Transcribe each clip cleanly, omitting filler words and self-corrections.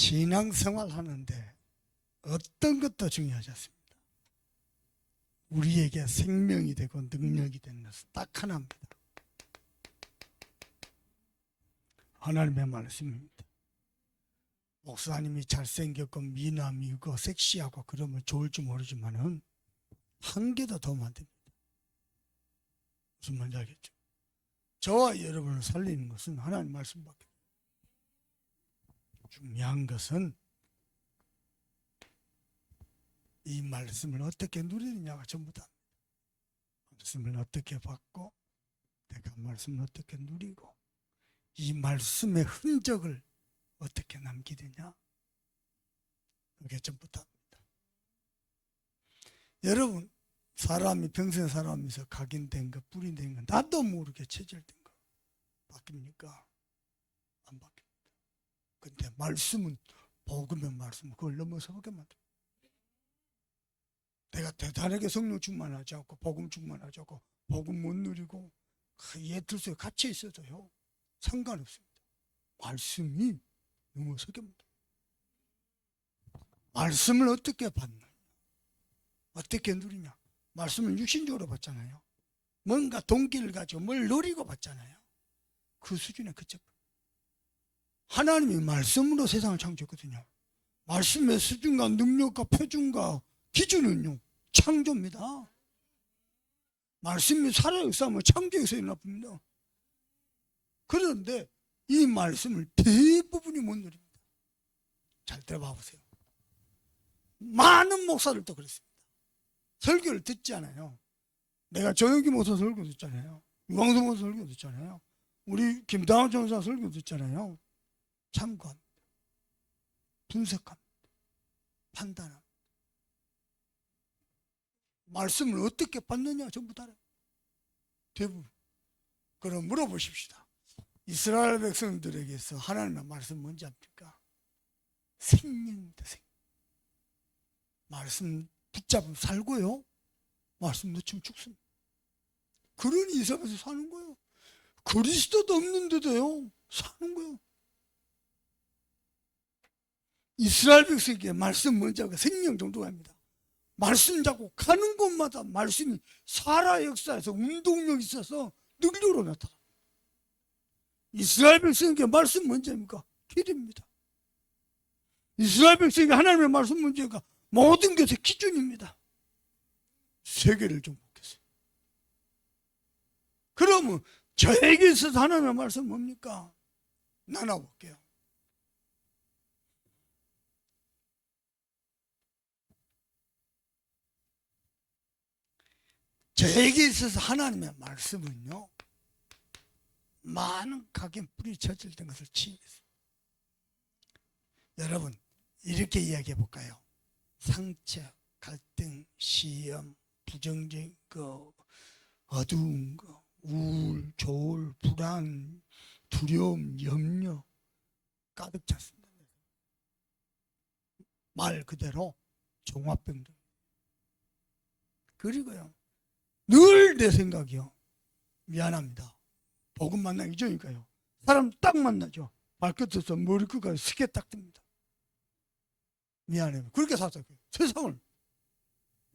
신앙생활 하는데 어떤 것도 중요하지 않습니다. 우리에게 생명이 되고 능력이 되는 것은 딱 하나입니다. 하나님의 말씀입니다. 목사님이 잘생겼고 미남이고 섹시하고 그러면 좋을지 모르지만은 한 개도 도움 안 됩니다. 무슨 말인지 알겠죠? 저와 여러분을 살리는 것은 하나님 말씀밖에. 중요한 것은 이 말씀을 어떻게 누리느냐가 전부다. 말씀을 어떻게 받고 내가 말씀을 어떻게 누리고 이 말씀의 흔적을 어떻게 남기느냐, 그게 전부다입니다. 여러분, 사람이 평생 살아가면서 각인된 거, 뿌리된 거, 나도 모르게 체질된 거 바뀝니까? 안 바뀝니다. 근데 말씀은, 복음의 말씀은 그걸 넘어서게 만듭니다. 내가 대단하게 성령 충만하지 않고 복음 충만하지 않고 복음 못 누리고 예틀 속에 갇혀 있어도요 상관없습니다. 말씀이 넘어서게 만듭니다. 말씀을 어떻게 받느냐, 어떻게 누리냐. 말씀을 육신적으로 받잖아요. 뭔가 동기를 가지고 뭘 누리고 받잖아요. 그 수준에 그쳐. 하나님이 말씀으로 세상을 창조했거든요. 말씀의 수준과 능력과 표준과 기준은요 창조입니다. 말씀이 살아 역사하면 창조에서 일어납니다. 그런데 이 말씀을 대부분이 못 누립니다. 잘 들어봐 보세요. 많은 목사들도 그렇습니다. 설교를 듣지 않아요. 내가 조영기 목사 설교 듣잖아요. 유광수 목사 설교 듣잖아요. 우리 김다원 전사 설교 듣잖아요. 참고합니다. 분석합니다. 판단합니다. 말씀을 어떻게 받느냐 전부 다르. 대부분. 그럼 물어보십시다. 이스라엘 백성들에게서 하나님의 말씀 뭔지 압니까? 생명입니다. 생명. 말씀 붙잡으면 살고요. 말씀 놓치면 죽습니다. 그러니 이 세상에서 사는 거예요. 그리스도도 없는데도요 사는 거예요. 이스라엘 백성에게 말씀 뭔지 알고 생명 정도입니다. 말씀 잡고 가는 곳마다 말씀이 살아 역사에서 운동력이 있어서 능력으로 나타나. 이스라엘 백성에게 말씀 뭔지 압니까? 길입니다. 이스라엘 백성에게 하나님의 말씀 문제가 모든 것의 기준입니다. 세계를 좀 보겠어요. 그러면 저에게 있어서 하나님의 말씀 뭡니까? 나눠볼게요. 저에게 있어서 하나님의 말씀은요 많은 각인 뿌리 저질된 것을 치유했어요. 여러분 이렇게 이야기해 볼까요? 상처, 갈등, 시험, 부정적인 거, 어두운 거, 우울, 조울, 불안, 두려움, 염려 가득 찼습니다. 말 그대로 종합병들. 그리고요 늘 내 생각이요. 미안합니다. 복음 만나기 전이니까요. 사람 딱 만나죠. 발끝에서 머리끝까지 스케 딱 듭니다. 미안해요. 그렇게 살았어요. 세상을.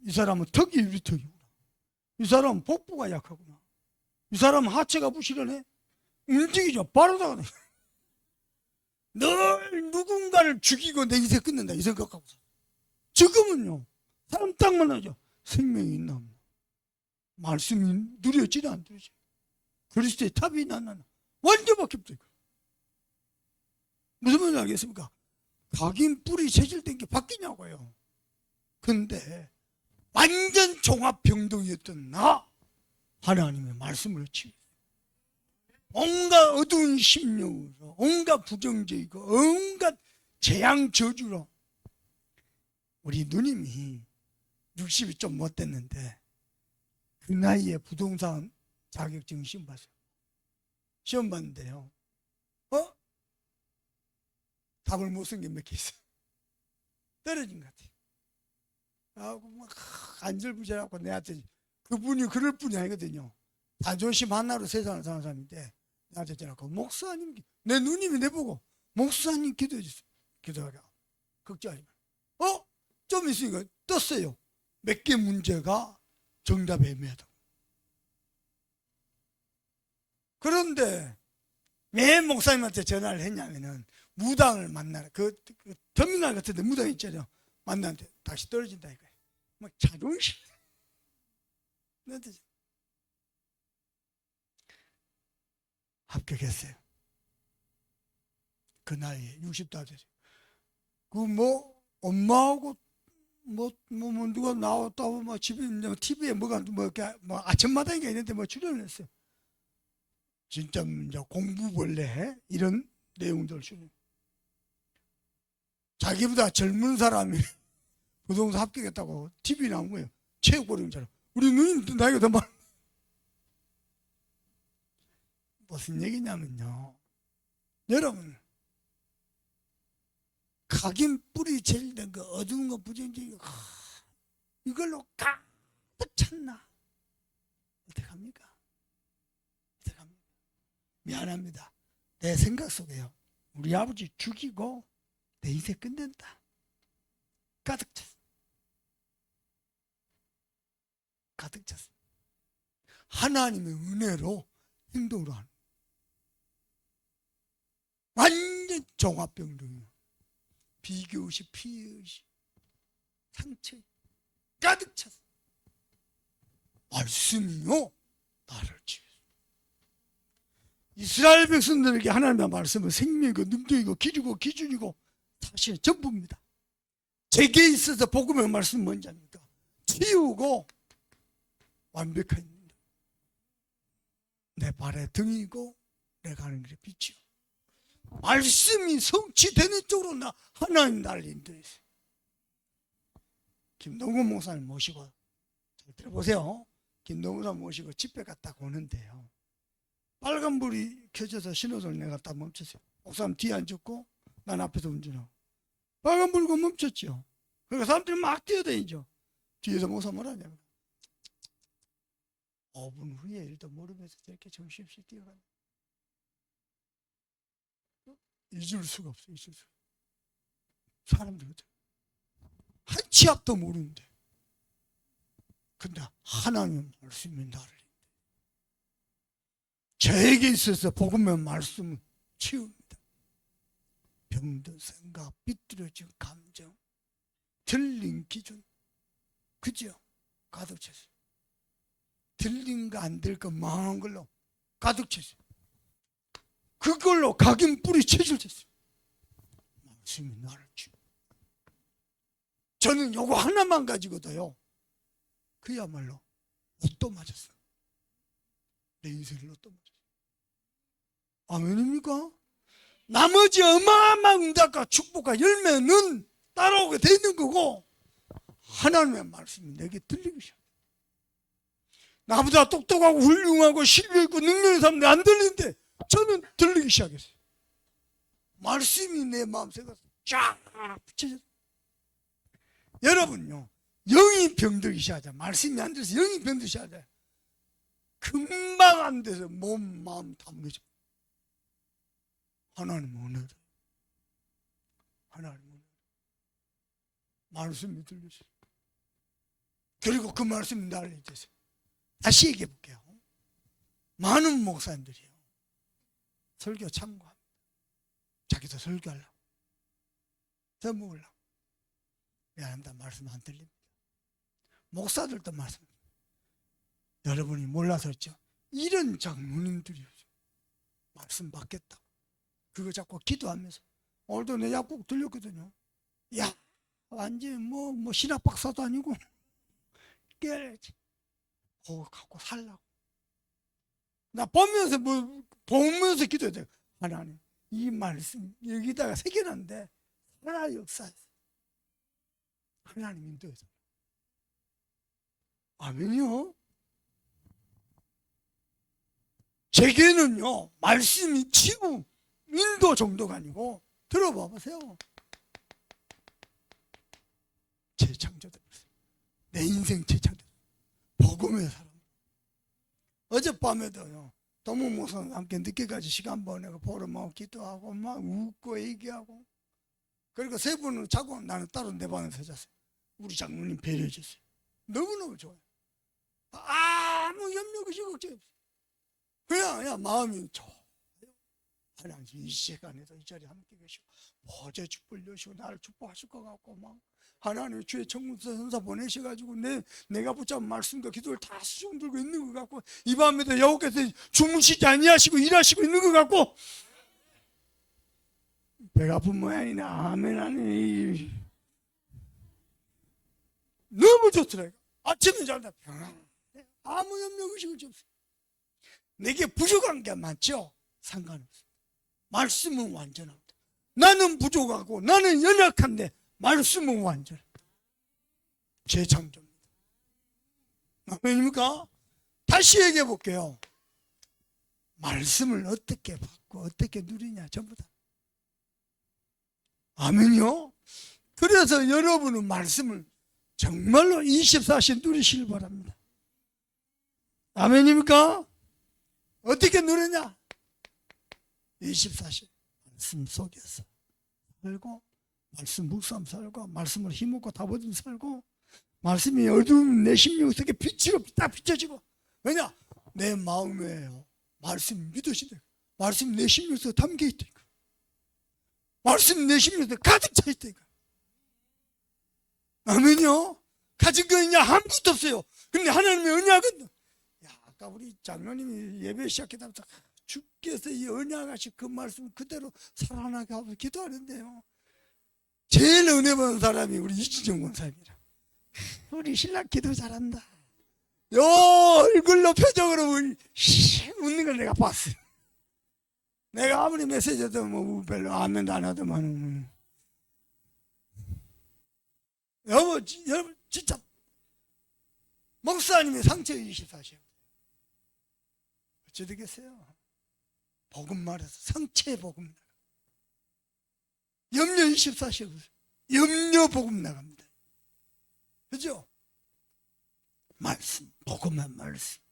이 사람은 턱이 유리턱이구나. 이 사람은 복부가 약하구나. 이 사람은 하체가 부실하네. 움직이죠. 바로다가 늘 누군가를 죽이고 내 인생 끝낸다 이 생각하고 살아요. 지금은요. 사람 딱 만나죠. 생명이 있나 없나. 말씀이 누려지나 안 누려지. 그리스도의 탑이 있나 안 나나. 완전 바뀌었어요. 무슨 말인지 알겠습니까? 각인 뿌리 체질된 게 바뀌냐고요. 근데 완전 종합병동이었던 나 하나님의 말씀을 치유해요. 온갖 어두운 심령으로 온갖 부정적이고 온갖 재앙 저주로 우리 누님이 60이 좀 못 됐는데 그 나이에 부동산 자격증 시험 봤어요. 시험 봤는데요. 답을 못 쓴 게 몇 개 있어요. 떨어진 것 같아요. 하고 막 안절부절하고 내한테 그분이 그럴 분이 아니거든요. 자존심 하나로 세상을 사는 사람인데 나한테 전화하고 목사님, 내 누님이 내보고 목사님 기도해 주세요. 기도하라. 걱정하지 마. 좀 있으니까 떴어요. 몇 개 문제가 정답에 애매하다. 그런데 왜 목사님한테 전화를 했냐면은 무당을 만나라. 그 터미널 같은데 무당 있잖아요. 만나는데 다시 떨어진다 이거예요. 막 자존심. 합격했어요. 그 나이에 60도 되죠. 엄마하고 누가 나왔다고 집에 TV에 아침마당인가 이런데 출연했어요. 진짜 이제 공부벌레 이런 내용들 출연. 자기보다 젊은 사람이 부동산 합격했다고 TV 나온 거예요. 체육고령처럼. 우리 누님 나이가 더 많아. 무슨 얘기냐면요. 여러분, 각인 뿌리 제일 된 거, 어두운 거, 부정적인 거, 이걸로 가득 찼나? 어떡합니까? 미안합니다. 내 생각 속에요. 우리 아버지 죽이고 내 인생 끝낸다. 가득 찼어. 가득 찼어. 하나님의 은혜로 행동으로 하는. 완전 종합병동이에요. 비교의식, 피의식, 상처 가득 찼어. 말씀이요 나를 지켰어. 이스라엘 백성들에게 하나님의 말씀은 생명이고 능력이고 길이고 기준이고 사실 전부입니다. 제게 있어서 복음의 말씀은 뭔지 압니까? 치우고 완벽한 내 발의 등이고 내가 하는 길의 빛이요. 말씀이 성취되는 쪽으로 하나님 나를 인도했어요. 김동근 목사님 모시고 잘 들어보세요. 김동근 목사님 모시고 집회 갔다 오는데요. 빨간불이 켜져서 신호등 내가 딱 멈췄어요. 목사님 뒤에 앉았고 난 앞에서 운전하고 빨간불고 멈췄죠. 그러니까 사람들이 막 뛰어다니죠. 뒤에서 목사 뭐라냐면 5분 후에 일도 모르면서 저렇게 정신없이 뛰어가는 잊을 수가 없어. 잊을 수가. 사람들 한 치 앞도 모르는데 근데 하나님 말씀이 나를 저에게 있어서 복음의 말씀은 치웁니다. 병든 생각, 삐뚤어진 감정, 틀린 기준, 그죠? 가득 찼어요. 틀린 거 안 될 거 망한 걸로 가득 찼어요. 그걸로 각인 뿌리 체질됐어요. 말씀이 나를 치워. 저는 요거 하나만 가지고도요. 그야말로 로또 맞았어요. 내 인생을 로또 맞았어요. 아멘입니까? 나머지 어마어마한 응답과 축복과 열매는 따라오게 돼 있는 거고 하나님의 말씀이 내게 들리기 시작해요. 나보다 똑똑하고 훌륭하고 실력있고 능력있는 사람들이 안 들리는데 저는 들리기 시작했어요. 말씀이 내 마음속에 쫙 붙여졌어요. 여러분요, 영이 병들기 시작하자. 말씀이 안 돼서 영이 병들기 시작하자. 금방 안 돼서 몸, 마음 다 무너져. 하나님 은혜로. 하나님 은혜로. 말씀이 들렸어요. 그리고 그 말씀이 나를 잊었어요. 다시 얘기해 볼게요. 많은 목사님들이요. 설교 참고합니다. 자기도 설교하려고. 더 먹으려고. 미안합니다. 말씀 안 들립니다. 목사들도 말씀. 여러분이 몰라서 그렇죠. 이런 장로님들이요. 말씀 받겠다. 그거 자꾸 기도하면서. 오늘도 내 약국 들렸거든요. 야, 완전히 뭐 신학 박사도 아니고 깨야지. 그거 갖고 살라고. 나 보면서 기도해야 돼. 하나님, 이 말씀 여기다가 새겨놨는데 살아 역사에서 하나님 인도해서. 아멘이요. 제게는요 말씀이 치유 인도 정도가 아니고 들어봐 보세요. 재창조됐어요. 내 인생 재창조. 복음의 사람. 어젯밤에도요 동문 목사님 함께 늦게까지 시간 보내고 보름하고 기도하고 막 웃고 얘기하고 그리고 세 분은 자고 나는 따로 내 방에서 잤어요. 우리 장로님 배려해줬어요. 너무너무 좋아요. 아무 염려 걱정 없어요. 그냥 마음이 좋아요. 하나님 이 시간에도 이 자리에 함께 계시고 보좌 축복을 여시고 나를 축복하실 것 같고 막 하나님의 주의 청문서 선사 보내셔가지고 내가 붙잡은 말씀과 기도를 다 수종 들고 있는 것 같고 이 밤에도 여호께서 주무시지 아니하시고 일하시고 있는 것 같고 배가 아픈 모양이네. 아멘 아니 너무 좋더라고요. 아침에 잘다 평안해. 아무 염려 의식을 없어요. 내게 부족한 게 많죠? 상관없어요. 말씀은 완전합니다. 나는 부족하고 나는 연약한데 말씀은 완전합니다. 재창조입니다. 아멘입니까? 다시 얘기해 볼게요. 말씀을 어떻게 받고 어떻게 누리냐 전부 다. 아멘요? 그래서 여러분은 말씀을 정말로 24시 누리시길 바랍니다. 아멘입니까? 어떻게 누리냐? 24시 말씀 속에서 살고 말씀 묵상 살고 말씀을 힘없고 답없이 살고 말씀이 어두운 내 심령 속에 빛으로 딱 비춰지고 왜냐? 내 마음에 말씀이 믿어지니까 말씀이 내 심령 속에 담겨 있다니까 말씀이 내 심령 속에 가득 차 있다니까 아멘요? 가진 거 있냐? 아무것도 없어요. 근데 하나님의 언약은 아까 우리 장로님이 예배 시작했다면서 주께서 이 언약하신 그 말씀 그대로 살아나게 하고 기도하는데요. 제일 은혜 받은 사람이 우리 이진정 권사님이라. 우리 신랑 기도 잘한다. 요 얼굴로 표정으로 웃는 걸 내가 봤어요. 내가 아무리 메시지도 뭐 별로 아멘도 안 하더만 여러분 진짜 목사님이 상처 24시요. 어찌 되겠어요? 복음 말해서 상처의 복음 나가. 염려 24시요. 염려 복음 나갑니다. 그죠? 말씀, 복음의 말씀.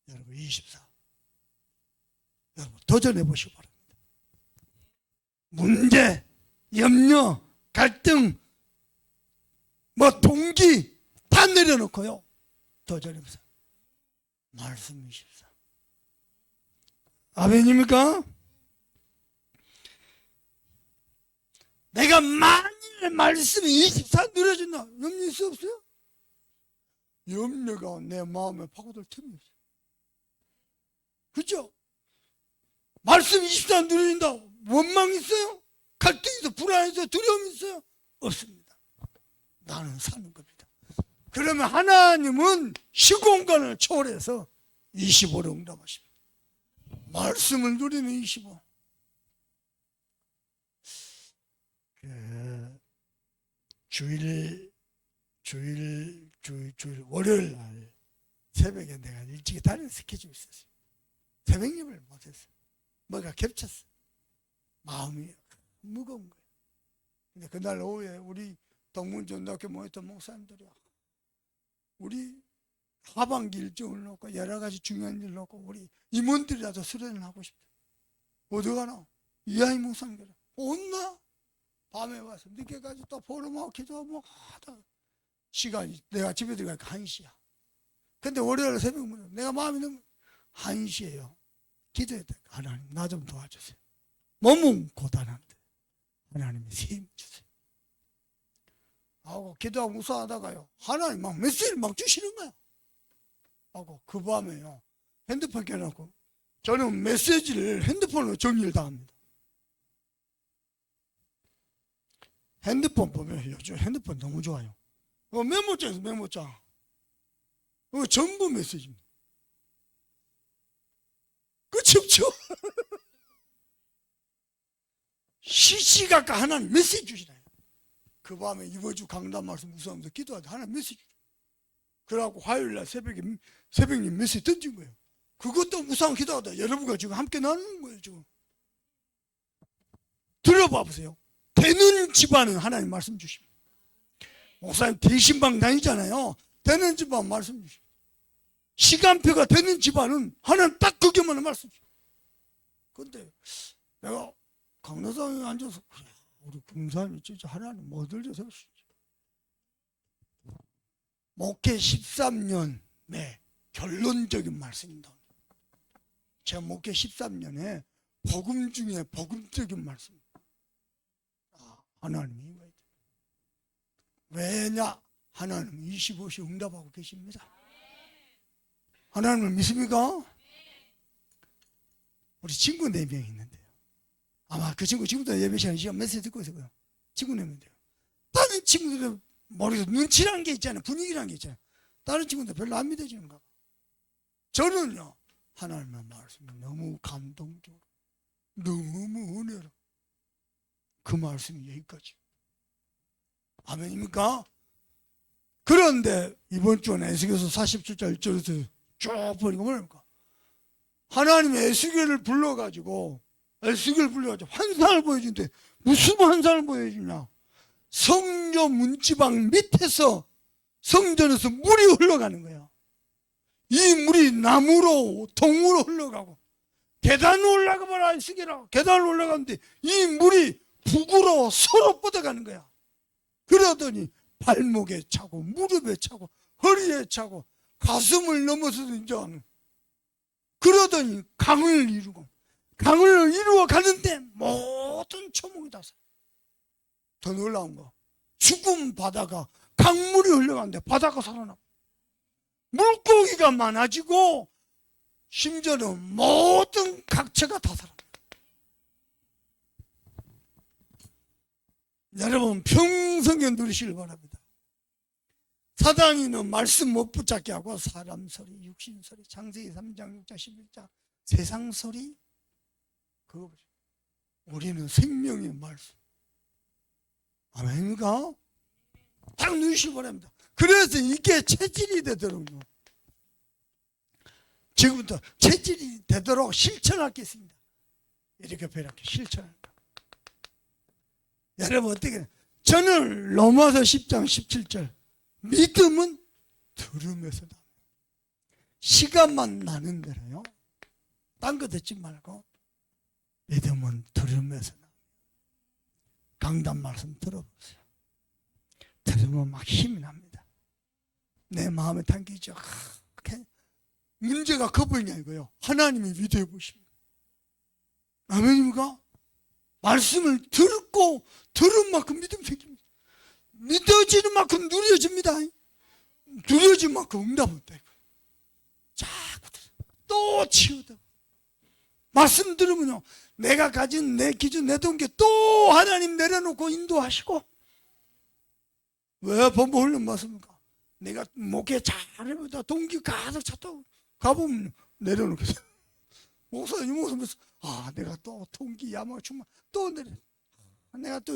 여러분 24. 여러분 도전해 보시기 바랍니다. 문제, 염려, 갈등, 뭐 동기 다 내려놓고요. 도전해보세요. 말씀 24. 아멘입니까? 내가 만일 말씀이 24 누려진다. 염려 있어 없어요? 염려가 내 마음에 파고들 틈이 없어요. 그죠? 말씀 24 누려진다. 원망 있어요? 갈등 있어요? 불안 있어요? 두려움 있어요? 없습니다. 나는 사는 겁니다. 그러면 하나님은 시공간을 초월해서 25로 응답하십니다. 말씀을 누리는 25. 주일 월요일 날 새벽에 내가 일찍 다른 스케줄이 있었어요. 새벽 예배를 못했어. 뭐가 겹쳤어. 마음이 무거운 거예요. 근데 그날 오후에 우리 동문전도학교 모였던 목사님들이 우리 하반기 일정을 놓고 여러 가지 중요한 일을 놓고 우리 임원들이라도 수련을 하고 싶다. 어디 가나? 이하이 목사님들 온나? 밤에 와서 늦게까지 또 보름하고 기도하고 하다 시간이 내가 집에 들어가니까 1시야. 근데 월요일 새벽 문에 내가 마음이 너무 1시에요. 기도했다. 하나님 나 좀 도와주세요. 몸은 고단한데 하나님이 힘 주세요. 하고 기도하고 묵상하다가요. 하나님 막 메시지를 막 주시는 거야. 하고 그 밤에요. 핸드폰 켜놓고 저는 메시지를 핸드폰으로 정리를 다 합니다. 핸드폰 보면 요즘 핸드폰 너무 좋아요. 메모장에서 메모장. 전부 메시지입니다. 끝이 없죠. 시시각각 하나님 메시지 주시나요? 그 밤에 이번 주 강단 말씀 묵상하면서 기도하다 하나님 메시지 주시나요? 그래갖고 화요일날 새벽님 메시지 던진 거예요. 그것도 묵상 기도하다 여러분과 지금 함께 나누는 거예요. 지금 들어봐 보세요. 되는 집안은 하나님 말씀 주십니다. 목사님 대신방 다니잖아요. 되는 집안 말씀 주십니다. 시간표가 되는 집안은 하나님 딱 그게만 말씀 주십니다. 근데 내가 강로당에 앉아서 그래 우리 금사님이 진짜 하나님 못 들려서 목회 13년의 결론적인 말씀입니다. 제가 목회 13년에 복음 중에 복음적인 말씀. 하나님이 왜냐? 하나님 25시 응답하고 계십니다. 하나님을 믿습니까? 우리 친구 4명 있는데요. 아마 그 친구 지금도 예배 시간 메시지 듣고 있어요. 친구 4명인데요. 다른 친구들은 머리에서 눈치라는 게 있잖아요. 분위기라는 게 있잖아요. 다른 친구들 별로 안 믿어지는가 봐. 저는요, 하나님의 말씀이 너무 감동적으로, 너무 은혜로 그 말씀이 여기까지. 아멘입니까? 그런데 이번 주는 에스겔서 47장 1절에서 쭉 보니까 뭐랍니까? 하나님이 에스겔을 불러가지고 환상을 보여주는데 무슨 환상을 보여주냐? 성전 문지방 밑에서 성전에서 물이 흘러가는 거야. 이 물이 나무로 동으로 흘러가고 계단을 올라가 봐라 에스겔아. 계단을 올라가는데 이 물이 북으로 서로 뻗어가는 거야. 그러더니 발목에 차고 무릎에 차고 허리에 차고 가슴을 넘어서도 이제 그러더니 강을 이루어 가는데 모든 초목이 다 살아. 더 놀라운 거, 죽은 바다가 강물이 흘러가는데 바다가 살아나. 물고기가 많아지고 심지어는 모든 각체가 다 살아. 여러분 평생에 누리시길 바랍니다. 사단이는 말씀 못 붙잡게 하고 사람 소리, 육신 소리, 창세기 3장, 6장, 11장 세상 소리 그거 보죠. 우리는 생명의 말씀. 아멘인가? 딱 누리시길 바랍니다. 그래서 이게 체질이 되도록요. 지금부터 체질이 되도록 실천하겠습니다. 이렇게 배우게 실천할까? 여러분 어떻게? 저는 로마서 10장 17절 믿음은 들음에서 납니다. 시간만 나는 대로요. 딴 거 듣지 말고 믿음은 들음에서 납니다. 강단 말씀 들어보세요. 들으면 막 힘이 납니다. 내 마음에 담기죠. 문제가 그분이 아니고요. 하나님이 위대해 보십니다. 아멘입니까? 말씀을 듣고 들은 만큼 믿음 생깁니다. 믿어지는 만큼 누려집니다. 누려진 만큼 응답한다. 자꾸 또 치유되고 말씀 들으면요. 내가 가진 내 기준 내 동기 또 하나님 내려놓고 인도하시고 왜 본부 훈련 맞습니까? 내가 목회 잘해보다 동기 가득 찼다고 가보면 내려놓겠어요. 목사님 내가 또 동기 야망 충만 또 내려. 내가 또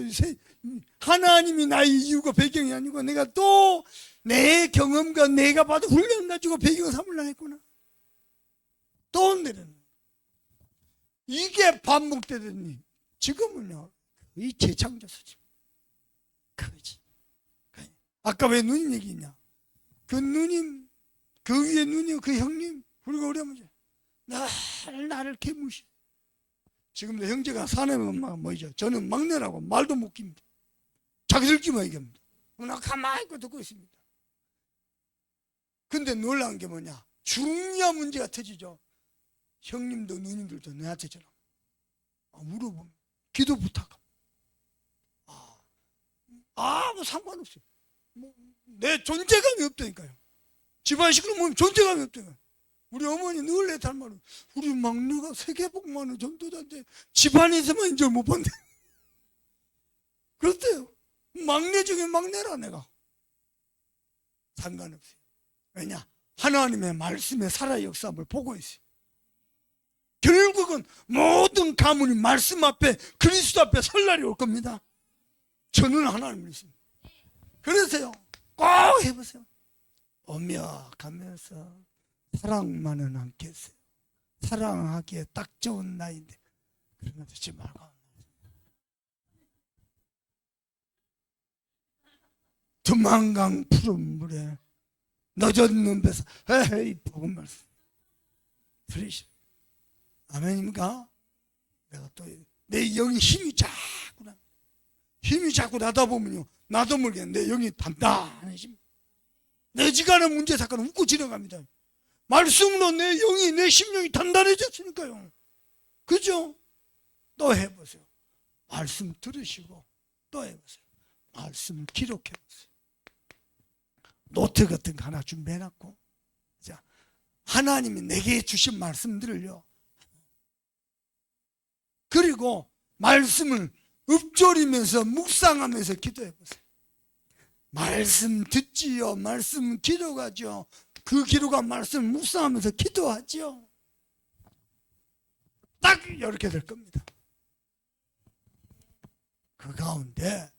하나님이 나의 이유가 배경이 아니고 내가 또 내 경험과 내가 받은 훈련 가지고 배경을 삼으려 했구나. 또 내려놓는. 이게 반복되더니 지금은요 이 재창조서지. 그지. 아까 왜 누님 얘기했냐? 그 누님, 그 위에 누님, 그 형님, 그리고 우리 어머니 나를 개무시. 지금도 형제가 사내면 뭐죠? 저는 막내라고 말도 못 깁니다. 자기들끼리만 얘기합니다. 나 가만히 있고 듣고 있습니다. 근데 놀라운 게 뭐냐? 중요한 문제가 터지죠. 형님도 누님들도 내한테 전화. 물어보면 기도 부탁하고. 뭐 상관없어요. 내 존재감이 없다니까요. 집안 식구로 보면 존재감이 없다니까요. 우리 어머니 늘 내 닮아는 우리 막내가 세계복만원 전도자인데 집안에서만 인정 못 받네. 그렇대요. 막내 중에 막내라 내가. 상관없어요. 왜냐? 하나님의 말씀의 살아 역사함을 보고 있어요. 결국은 모든 가문이 말씀 앞에 그리스도 앞에 설 날이 올 겁니다. 저는 하나님을 믿습니다. 그래서요 꼭 해보세요. 오며 가면서 사랑만은 않겠어요. 사랑하기에 딱 좋은 나이인데 그런 거 듣지 말고 두만강 푸른 물에 너젖는 배서 에이 복음 말씀 들으시. 아멘입니까? 내가 또 내 영의 힘이 자꾸나 힘이 자꾸 나다 보면요, 나도 모르게 내 영이 단단해집니다. 내 지간의 문제 사건은 웃고 지나갑니다. 말씀으로 내 영이, 내 심령이 단단해졌으니까요. 그죠? 또 해보세요. 말씀 들으시고 또 해보세요. 말씀을 기록해보세요. 노트 같은 거 하나 준비해놨고, 자, 하나님이 내게 주신 말씀들을요, 그리고 말씀을 읊조리면서 묵상하면서 기도해보세요. 말씀 듣지요, 말씀 기록하죠. 그 기록한 말씀 묵상하면서 기도하죠. 딱 이렇게 될 겁니다. 그 가운데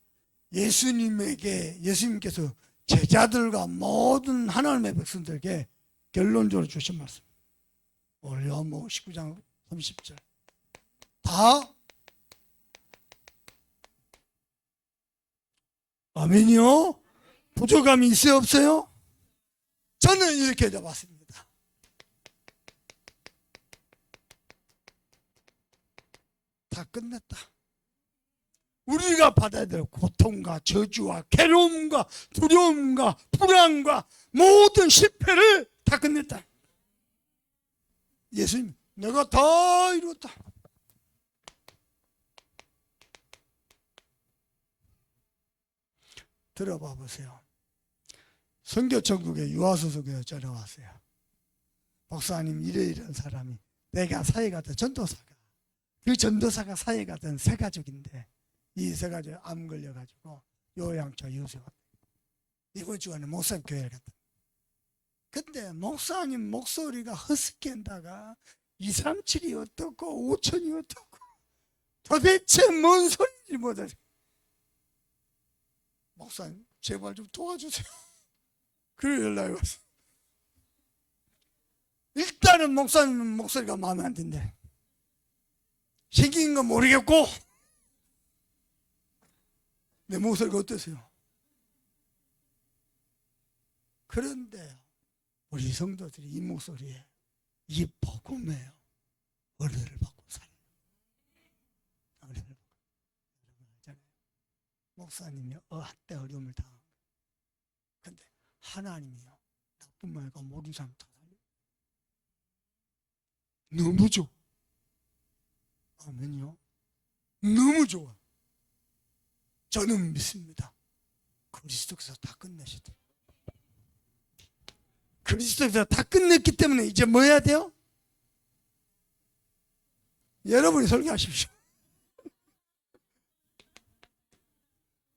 예수님께서 제자들과 모든 하나님의 백성들에게 결론적으로 주신 말씀, 요한복음 19장 30절 다 아멘이요? 부족함이 있어요, 없어요? 저는 이렇게 잡았습니다. 다 끝냈다. 우리가 받아야 될 고통과 저주와 괴로움과 두려움과 불안과 모든 실패를 다 끝냈다. 예수님, 내가 다 이뤘다. 들어봐 보세요. 선교천국에 유아소속에서 전화왔어요. 목사님, 이런 사람이, 내가 사회가던 전도사가, 그 전도사가 사회가던 세 가족인데 이 세 가족이 암 걸려가지고 요양처 요새 이번 주간에 목사님 교회를 갔다. 근데 목사님 목소리가 허스키한다가 237이 어떻고 5000이 어떻고 도대체 뭔 소리인지 못하죠. 목사님, 제발 좀 도와주세요. 그래 연락이 왔어. 일단은 목사님 목소리가 마음에 안 든대. 생긴 건 모르겠고 내 목소리가 어떠세요? 그런데 우리 성도들이 이 목소리에, 이 복음에 은혜를 받고 살아요. 은혜를 받고. 여러분 알잖아요. 목사님이 한때 어려움을 당한 거예요. 근데 하나님이요, 나쁜 말과 모든 사람 다 살려요. 너무 좋아. 아멘요. 너무 좋아. 저는 믿습니다. 그리스도께서 다 끝내셨대요. 그리스도께서 다 끝냈기 때문에 이제 뭐 해야 돼요? 여러분이 설교하십시오.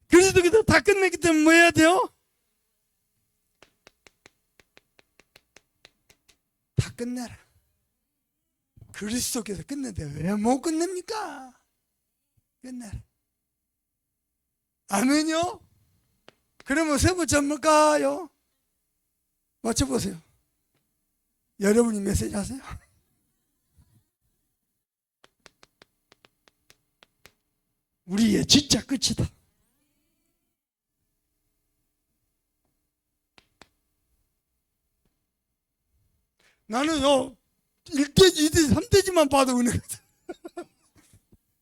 그리스도께서 다 끝냈기 때문에 뭐 해야 돼요? 다 끝내라. 그리스도께서 끝냈는데 왜 못 끝냅니까? 끝내라. 아멘요? 그러면 세 번째 뭘까요? 맞춰보세요. 여러분이 메시지 하세요? 우리의 진짜 끝이다. 나는요 1대지, 2대지, 3대지만 봐도 은혜가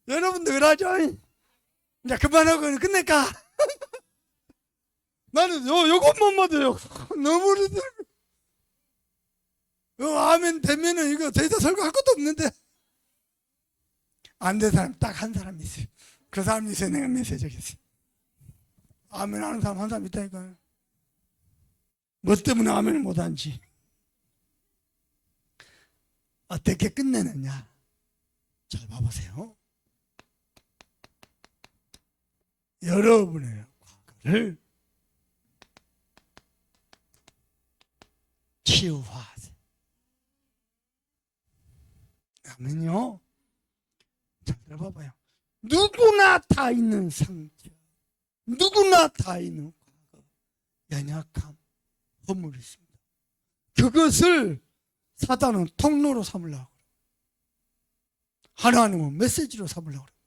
여러분들 그러죠? 이제 그만하고 끝낼까? 나는 요것만 봐도요 너무 힘들고 아멘 되면은 이거 더 이상 설교할 것도 없는데 안 된 사람 딱 한 사람 있어요. 그 사람이 있어야 내가 메시지 하겠어요. 아멘 하는 사람 한 사람 있다니까요. 뭐 때문에 아멘을 못하는지. 어떻게 끝내느냐? 잘 봐보세요. 여러분의 과거를 치유하세요. 아멘요. 잘 들어봐봐요. 누구나 다 있는 상처, 누구나 다 있는 과거, 연약함, 허물이 있습니다. 그것을 사단은 통로로 삼으려고 그래요. 하나님은 메시지로 삼으려고 그래요.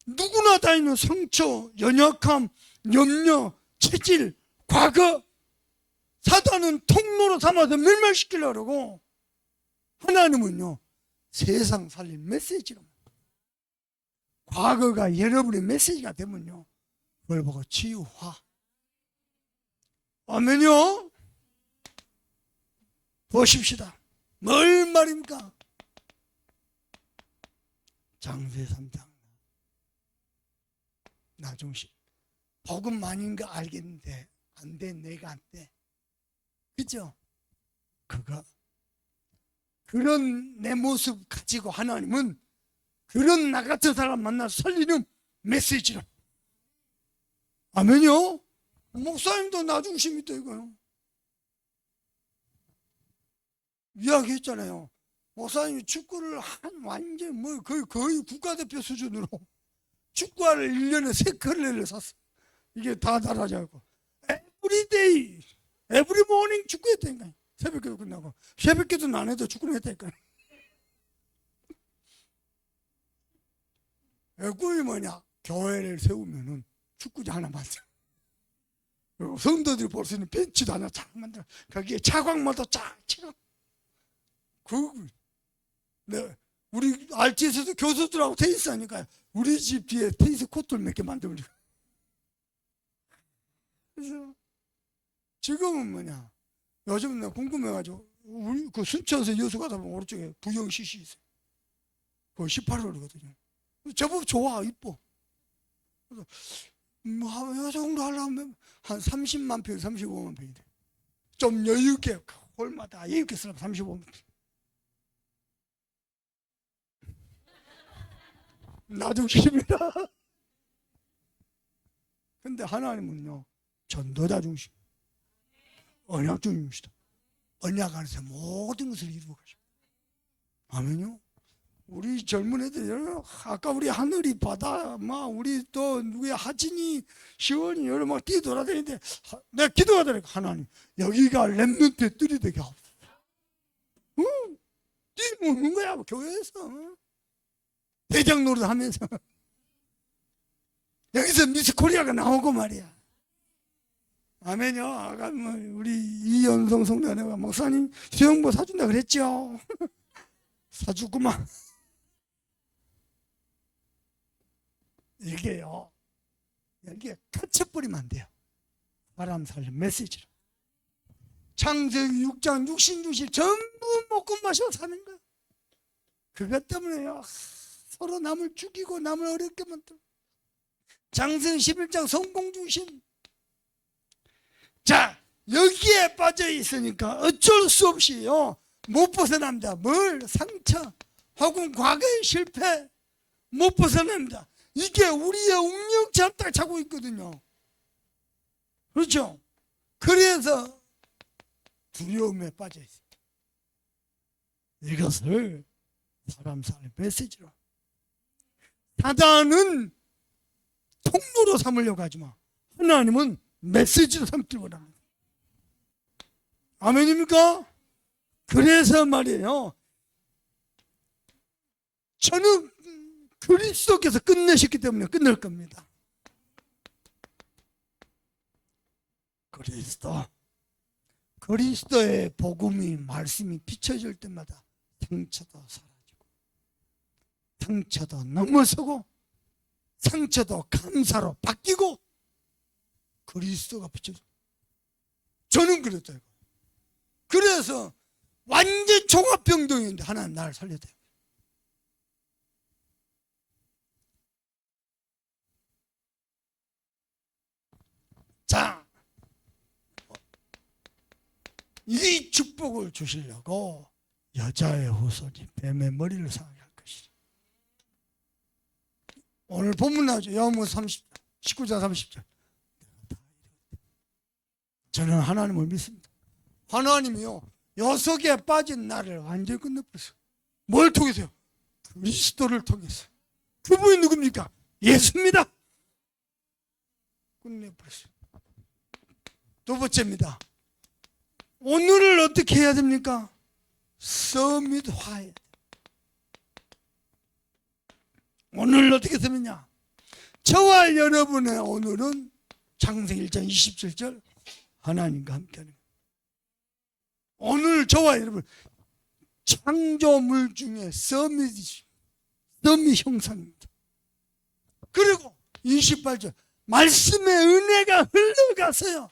누구나 다 있는 상처, 연약함, 염려, 체질, 과거, 사단은 통로로 삼아서 멸망시키려고 그러고 하나님은요 세상 살릴 메시지로. 과거가 여러분의 메시지가 되면요, 그걸 보고 치유화. 아멘요. 보십시다. 뭘 말입니까? 장세 3장 나중시 복음 아닌 거 알겠는데 안 돼, 내가 안 돼. 그죠? 그거 그런 내 모습 가지고 하나님은 그런 나 같은 사람 만나 살리는 메시지로. 아멘요. 목사님도 나중심 있다 이거요. 이야기했잖아요. 목사님이 축구를 완전 거의 국가대표 수준으로 축구화를 1년에 3컬레를 샀어. 이게 다 달아져갖고 에브리데이 에브리 모닝 축구했다니까. 새벽기도 끝나고 새벽기도는 안 해도 축구는 했다니까. 꿈이 뭐냐? 교회를 세우면은 축구장 하나 만들어. 그리고 성도들이 볼 수 있는 벤치도 하나 쫙 만들어. 거기에 차광모도 쫙 치고. 네, 우리 RT에서도 교수들하고 테니스 하니까 우리 집 뒤에 테니스 코트를 몇 개 만들고. 그래서 지금은 뭐냐? 요즘 내가 궁금해가지고 우리 그 순천에서 여수 가다 보면 오른쪽에 부영CC 있어요. 그거 18월이거든요. 제법 좋아, 이뻐. 그래서 요 정도 하려면 한 30만 평, 35만 평이 돼. 좀 여유있게 홀마다 여유있게 쓰려면 35만 평. 나중심이라. 근데 하나님은요, 전도자 중심, 언약 중심이시다. 언약 안에서 모든 것을 이루어 가십니다. 아멘요. 우리 젊은 애들, 아까 우리 하늘이 바다, 막 우리 또 누구야 하진이, 시원이 여러 막 뛰어돌아다니는데 내가 기도하더라니까. 하나님, 여기가 렘넌트의 뜰이 되게 하옵소서. 응? 뛰는 거야 교회에서. 대장 노릇 하면서 여기서 미스 코리아가 나오고 말이야. 아멘요. 아까 뭐 우리 이연성 성도네가 목사님 수영복 사준다 그랬죠. 사주구만. 이게요, 여기에 갇혀버리면 안 돼요. 바람 살린 메시지로. 창세기 6장 66일 전부 먹고 마시고 사는 거야. 그것 때문에요, 서로 남을 죽이고 남을 어렵게 만들어. 장세기 11장 성공 중심. 자, 여기에 빠져 있으니까 어쩔 수 없이요, 못 벗어납니다. 뭘? 상처 혹은 과거의 실패 못 벗어납니다. 이게 우리의 운명처럼 딱 차고 있거든요. 그렇죠? 그래서 두려움에 빠져 있어요. 이것을 사람 살린 메시지로. 사단은 통로로 삼으려고 하지 마. 하나님은 메시지로 삼길 원합니다. 아멘입니까? 그래서 말이에요, 저는 그리스도께서 끝내셨기 때문에 끝낼 겁니다. 그리스도의 복음이, 말씀이 비춰질 때마다 상처도 사라지고, 상처도 넘어서고, 상처도 감사로 바뀌고, 그리스도가 비춰져. 저는 그랬어요. 그래서 완전 종합병동인데 하나님 나를 살려야. 자, 이 축복을 주시려고 여자의 후손이 뱀의 머리를 상하게 할 것이다. 오늘 본문 나오죠. 요한복음 19장 30절. 저는 하나님을 믿습니다. 하나님이요, 여석에 빠진 나를 완전히 끝내버렸어요. 뭘 통해서요? 그리스도를 통해서. 그분이 누굽니까? 예수입니다. 끝내버렸어요. 두 번째입니다. 오늘을 어떻게 해야 됩니까? 서밋화해야 돼. 오늘 어떻게 되느냐? 저와 여러분의 오늘은 창세기 1장 27절 하나님과 함께하는 거예요. 오늘 저와 여러분 창조물 중에 서밋 형상입니다. 그리고 28절 말씀의 은혜가 흘러가서요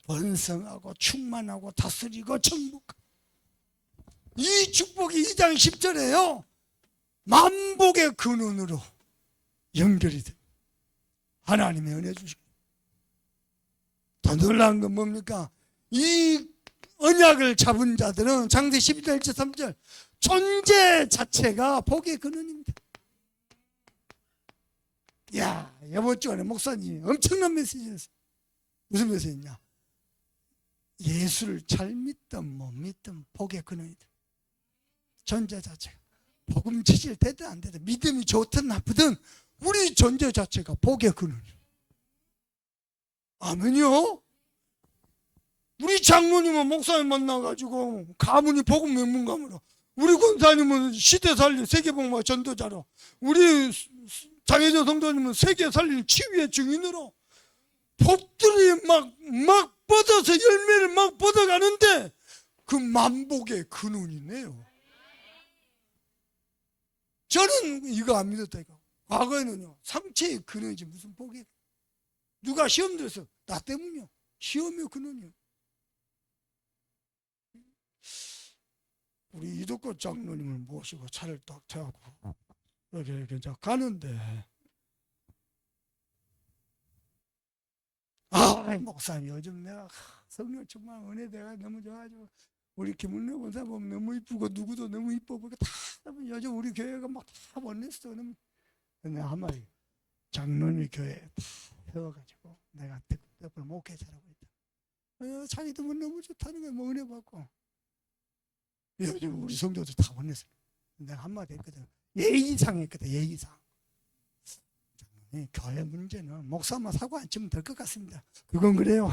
번성하고 충만하고 다스리고 정복하고. 이 축복이 2장 10절에요 만복의 근원으로 연결이 돼. 하나님의 은혜 주시고. 더 놀라운 건 뭡니까? 이 언약을 잡은 자들은 창세 12절 1절 3절 존재 자체가 복의 근원입니다. 야, 이번 주에 목사님 엄청난 메시지였어요. 무슨 메시지냐? 예수를 잘 믿든 못 믿든 복의 근원이다. 존재 자체가. 복음 체질 되든 안 되든 믿음이 좋든 나쁘든 우리 존재 자체가 복의 근원이에요. 아멘이요? 우리 장로님은 목사님 만나가지고 가문이 복음 명문가무로, 우리 권사님은 시대 살릴 세계복음화 전도자로, 우리 장혜정 성도님은 세계 살릴 치유의 증인으로 복들이 막 뻗어서 열매를 막 뻗어가는데 그 만복의 근원이네요. 저는 이거 안 믿었다 이거. 과거에는요 상처의 근원이지 무슨 복이. 누가 시험 들어서 나 때문이요. 시험의 근원이요. 우리 이덕꽃 장로님을 모시고 차를 딱 태우고 이렇게 가는데 목사님 요즘 내가 성령 정말 은혜대가 너무 좋아가지고 우리 김은혜 권사 보면 너무 이쁘고 누구도 너무 이뻐 보니까 다 요즘 우리 교회가 막 다 원냈어. 근데 한마디 장로님 교회 다 세워가지고 내가 덕분에 목회자라고 했다. 자기도 뭐 너무 좋다는 거야. 뭐 은혜 받고. 요즘 우리 성도들 다 원냈어. 내가 한마디 했거든. 예의상 했거든. 예의상. 교회 문제는 목사만 사고 안 치면 될 것 같습니다. 그건 그래요.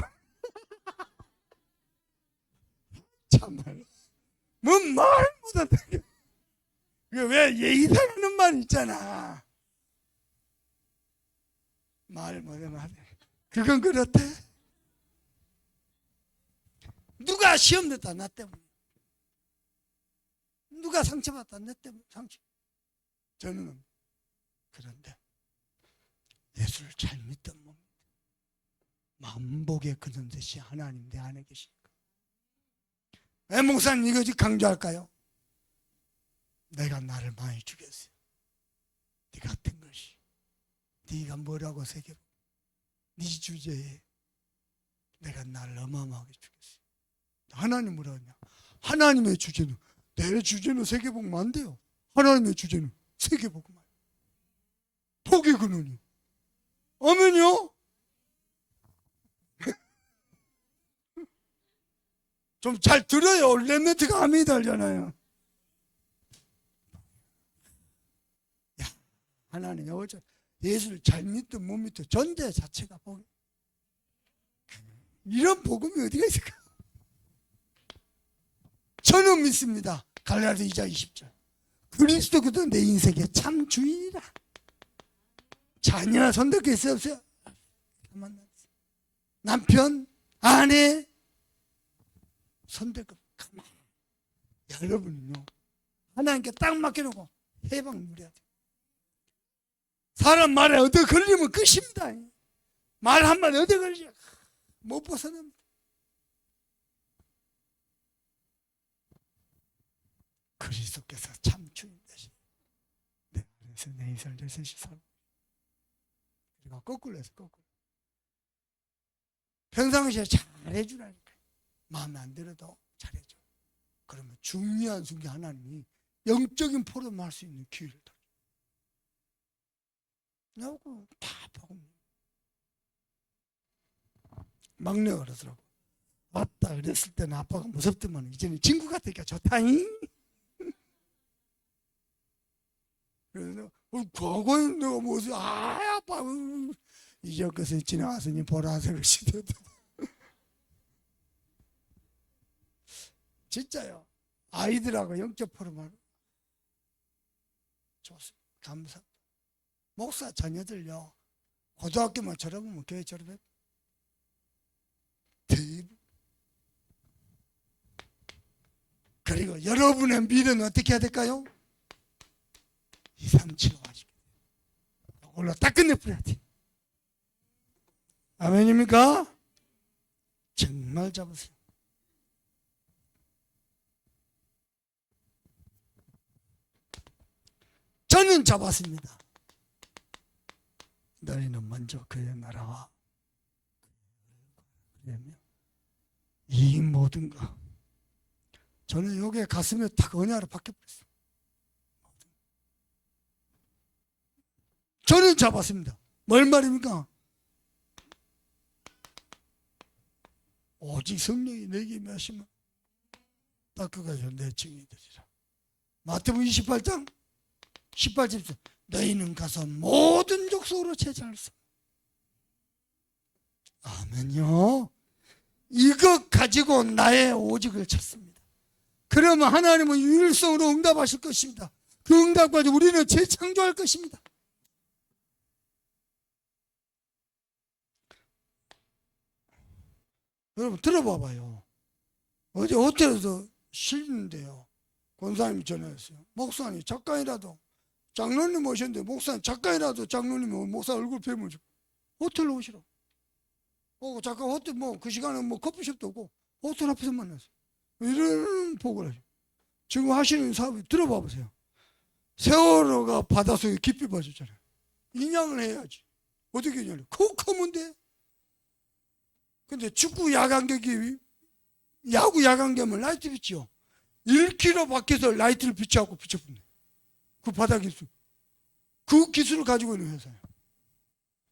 참말로. 뭐 말 못한다. 왜 예의상하는 말 있잖아. 말 못하면 그건 그렇대. 누가 시험 냈다 나 때문에. 누가 상처받다 내 때문에 상처. 저는 그런데 예수를 잘 믿던 몸 만복에 그런 듯이 하나님 내 안에 계시니까. 왜 목사님 이거 강조할까요? 내가 나를 많이 죽였어요. 네 같은 것이 네가 뭐라고 새겨 네 주제에 내가 나를 어마어마하게 죽였어요. 하나님 뭐라 하냐? 하나님의 주제는 내 주제는 세계복음 안 돼요. 하나님의 주제는 세계복음. 복의 근원이요. 아멘요? 좀 잘 들어요. 렘넌트가 아멘이 달잖아요. 야, 하나님 어째 예수를 잘 믿든 못 믿든 존재 자체가 복이. 이런 복음이 어디가 있을까? 저는 믿습니다. 갈라디아 2장 20절. 그리스도 그도 내 인생의 참 주인이라. 자녀 손댈 수 없어요. 남편, 아내 손댈 거 가만. 여러분은요 하나님께 딱 맡겨놓고 해방 누려야 돼요. 사람 말에 얻어 걸리면 끝입니다. 말 한마디 얻어 걸리지 못 벗어납니다. 그리스도께서 참 주인 되시. 내 안에서 내 인생을 내셋이 살고. 그리고 거꾸로 해서 거꾸로. 평상시에 잘해주라니까. 마음에 안 들어도 잘해줘. 그러면 중요한 순간 하나님이 영적인 포럼을 할 수 있는 기회를 다. 나오고 다 복음. 막내가 그러더라고. 맞다. 그랬을 때는 아빠가 무섭더만 이제는 친구 같으니까 좋다잉. 그래서 과거에 내가 무슨 아빠 이제 것을 지나왔으니 보라색을 시대다. 진짜요. 아이들하고 영적 포럼을 좋습니다. 감사합니다. 목사 자녀들요 고등학교만 졸업하면 교회 졸업해. 대부분. 그리고 여러분의 미래는 어떻게 해야 될까요? 2, 3, 7, 5 하시게 돼요. 올라 딱 끝내버려야 돼. 아멘입니까? 정말 잡으세요. 저는 잡았습니다. 너희는 먼저 그의 나라와 그러면 이 모든 거, 저는 여기에 가슴에 딱 은혜로 바뀌어버렸어요. 저는 잡았습니다. 뭘 말입니까? 오직 성령이 내게 임하시면 딱 그거죠. 내 증인이 되리라. 마태복음 28장 18절, 너희는 가서 모든 족속으로 제자를 삼아. 아멘요. 이것 가지고 나의 오직을 찾습니다. 그러면 하나님은 유일성으로 응답하실 것입니다. 그 응답 가지고 우리는 재창조할 것입니다. 여러분 들어봐봐요. 어제 호텔에서 쉬는데요, 권사님이 전화했어요. 목사님 작가이라도, 장로님 오셨는데 목사님 작가이라도 장로님 목사 얼굴 뵈면 호텔로 오시라고. 잠깐 호텔 그 시간에 커피숍도 없고 호텔 앞에서 만났어요. 이런 복을 하죠. 지금 하시는 사업이 들어봐 보세요. 세월호가 바닷속에 깊이 빠졌잖아요. 인양을 해야지. 어떻게 인양을 해? 그거 크면 돼. 근데 축구 야간경기, 야구 야간경기하면 라이트 비치요. 1km 밖에서 라이트를 비춰갖고 비춰본대. 그 바다 기술. 그 기술을 가지고 있는 회사예요.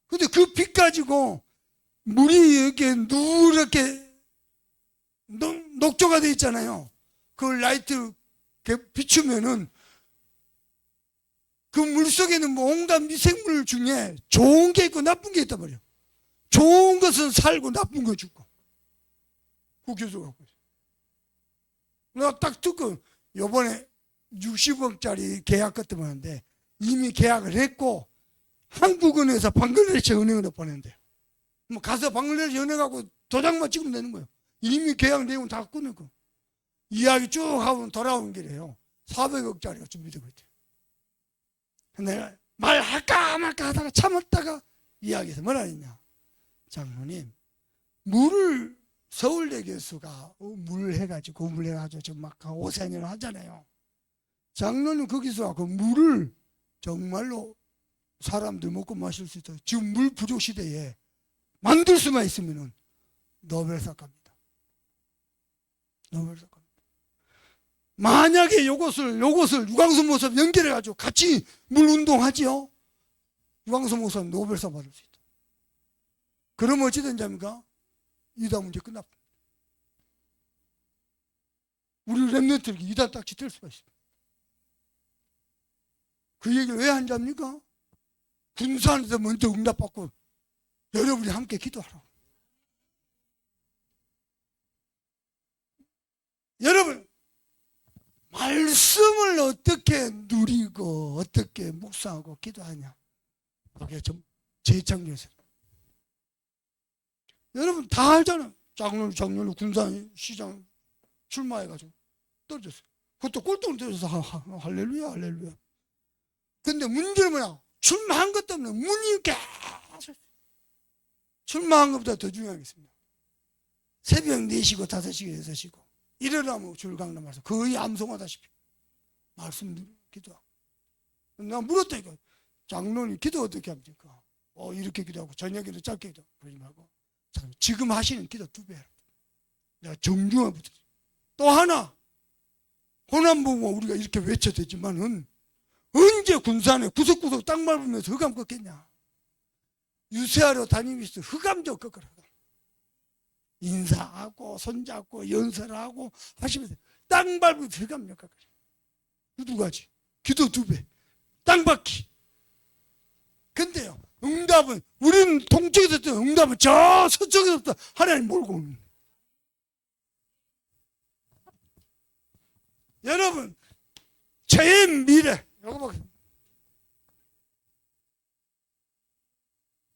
근데 그 빛 가지고 물이 이렇게 누렇게 녹조가 돼 있잖아요. 그 라이트 비추면은 그 물 속에는 온갖 미생물 중에 좋은 게 있고 나쁜 게 있단 말이에요. 좋은 것은 살고 나쁜 거 죽고. 그 교수가 갖고 있어요. 내가 딱 듣고 요번에 60억짜리 계약 같은 거 하는데 이미 계약을 했고 한국은행에서 방글라데시 은행으로 보낸대요. 가서 방글라데시 은행하고 도장만 찍으면 되는 거예요. 이미 계약 내용 다 끊고 이야기 쭉 하고 돌아오는 길이에요. 400억짜리가 준비되고 있대요. 내가 말할까 말까 하다가 참았다가 이야기해서 뭐라 했냐. 장로님, 물을 서울대 교수가 물 해가지고 지금 막 5세년 하잖아요. 장로님 거기서 그 물을 정말로 사람들 먹고 마실 수 있도록 지금 물 부족 시대에 만들 수만 있으면은 노벨상 갑니다. 노벨상 갑니다. 만약에 요것을 유광수 목사님 연결해가지고 같이 물 운동하지요. 유광수 목사님 노벨상 받을 수 있다. 그러면 어찌 된지 압니까? 이단 문제 끝납니다. 우리 랩런트에게 이단 딱지 뗄 수가 있습니다. 그 얘기를 왜 한지 압니까? 군산에서 먼저 응답받고 여러분이 함께 기도하라고. 여러분, 말씀을 어떻게 누리고 어떻게 묵상하고 기도하냐, 그게 좀 재창조에서. 여러분 다 알잖아요. 작년에 군산시장 출마해가지고 떨어졌어요. 그것도 꼴등 떨어져서 할렐루야 할렐루야. 근데 문제는 뭐냐, 출마한 것 때문에 문이 계속, 출마한 것보다 더 중요한 게 있습니다. 새벽 4시고 5시고 6시고 일어나면 줄강남해서 거의 암송하다시피 말씀 기도하고. 내가 물었다니까, 장로님 기도 어떻게 합니까? 이렇게 기도하고 저녁에도 짧게 기도 그러지 말고 지금 하시는 기도 2배 해라. 내가 정중하게 부탁드립니다. 또 하나, 호남봉화 우리가 이렇게 외쳐대지만은 언제 군산에 구석구석 땅 밟으면서 흑암 꺾겠냐. 유세하러 다니면서 흑암적 꺾어라. 인사하고 손잡고 연설하고 하시면서 땅 밟으면서 흑암적 꺾어라. 누가 하지? 기도 2배, 땅 밟기. 근데요, 응답은, 우리는 동쪽에서 했던 응답은 저 서쪽에서부터 하나님 몰고 오는 거예요. 여러분, 제 미래,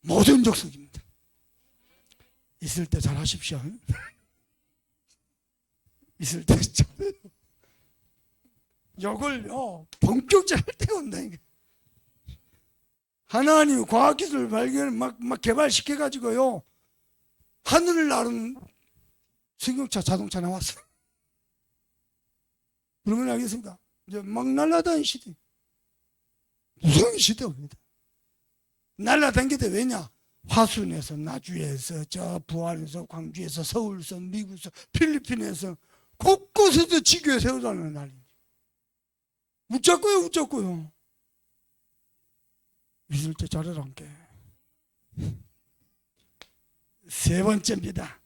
모든 족속입니다. 있을 때 잘 하십시오. 있을 때 잘해요. 이걸요, 본격적으로 할 때가 온다니까. 하나님 과학기술 발견을 막 개발시켜가지고요. 하늘을 나르는 승용차, 자동차 나왔어요. 그러면 알겠습니까? 이제 막 날아다니는 시대. 무서운 시대입니다. 날아다니게 왜냐? 화순에서, 나주에서, 저 부안에서, 광주에서, 서울서, 미국에서, 필리핀에서 곳곳에서 지교에 세워달라는 날입니다. 웃자고요. 믿을 때 잘해란게. 세 번째입니다.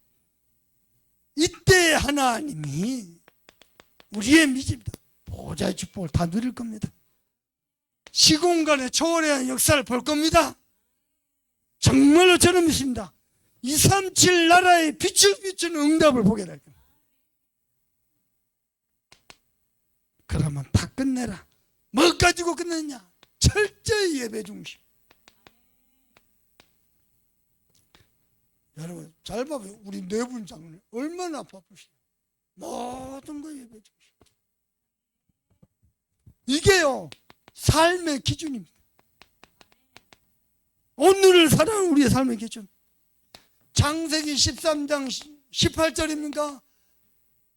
이때 하나님이 우리의 믿음입니다. 보좌의 축복을 다 누릴 겁니다. 시공간의 초월한 역사를 볼 겁니다. 정말로 저는 믿습니다. 237 나라의 빛을 비추는 응답을 보게 될 겁니다. 그러면 다 끝내라. 뭐 가지고 끝냈냐? 철저히 예배 중심. 여러분 잘 봐봐요. 우리 네 분 장로님 얼마나 바쁘시냐. 모든 거 예배 중심. 이게요 삶의 기준입니다. 오늘을 살아가는 우리의 삶의 기준. 창세기 13장 18절입니까?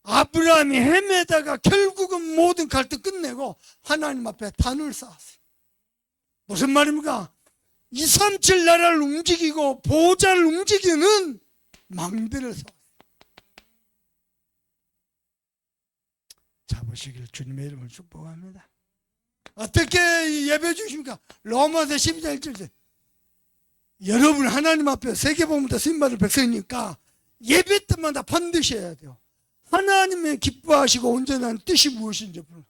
아브라함이 헤매다가 결국은 모든 갈등 끝내고 하나님 앞에 단을 쌓았어요. 무슨 말입니까? 237 나라를 움직이고 보좌를 움직이는 망대를 쌓았어요. 잡으시길 주님의 이름을 축복합니다. 어떻게 예배 주십니까? 로마서 12장 1절. 여러분 하나님 앞에 세계복음부터 쓰임받을 백성이니까 예배 때마다 반드시 해야 돼요. 하나님의 기뻐하시고 온전한 뜻이 무엇인지 물어.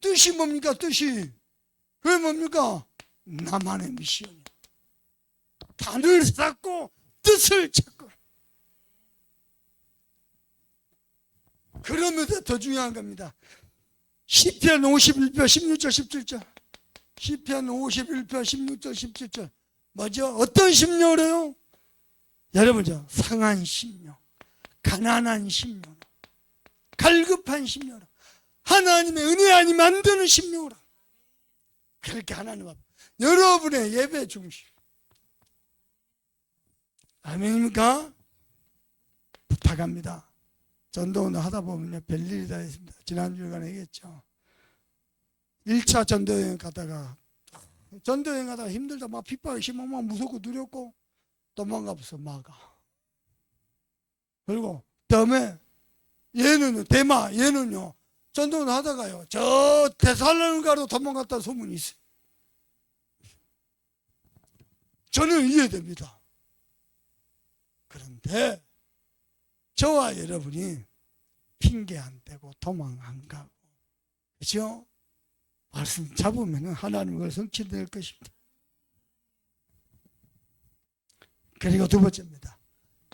뜻이 뭡니까? 뜻이 그게 뭡니까? 나만의 미션이야. 단을 쌓고 뜻을 찾고. 그러면서 더 중요한 겁니다. 시편 51편 16절 17절. 시편 51편 16절 17절. 뭐죠? 어떤 심령으로요? 여러분 저 상한 심령, 가난한 심령, 갈급한 심령으로 하나님의 은혜 아니 만드는 심령으로 그렇게 하나님 앞에 여러분의 예배 중심. 아멘입니까? 부탁합니다. 전도운동 하다 보면요 별일이 다 있습니다. 지난주간에 얘기했죠. 1차 전도여행 가다가 힘들다 막 핍박이 심하고 막 무섭고 두렵고 도망가면서 막아. 그리고 다음에 얘는요 대마 얘는요 전도운동 하다가요 저 데살로니가로 도망갔다는 소문이 있어요. 저는 이해됩니다. 그런데 저와 여러분이 핑계 안 대고 도망 안 가고 그렇죠? 말씀 잡으면 하나님과 성취될 것입니다. 그리고 두 번째입니다.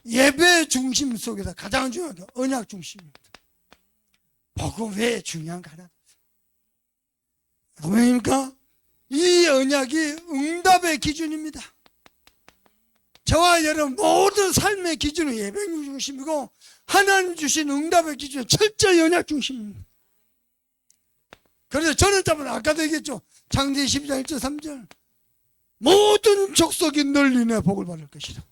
예배 중심 속에서 가장 중요한 게 언약 중심입니다. 복음 왜 중요한가 하나. 아멘입니까? 이 언약이 응답의 기준입니다. 저와 여러분 모든 삶의 기준은 예배 중심이고 하나님 주신 응답의 기준은 철저히 언약 중심입니다. 그래서 저는 아까도 얘기했죠. 창세기 12장 1절 3절 모든 족속이 널 인해 복을 받을 것이다.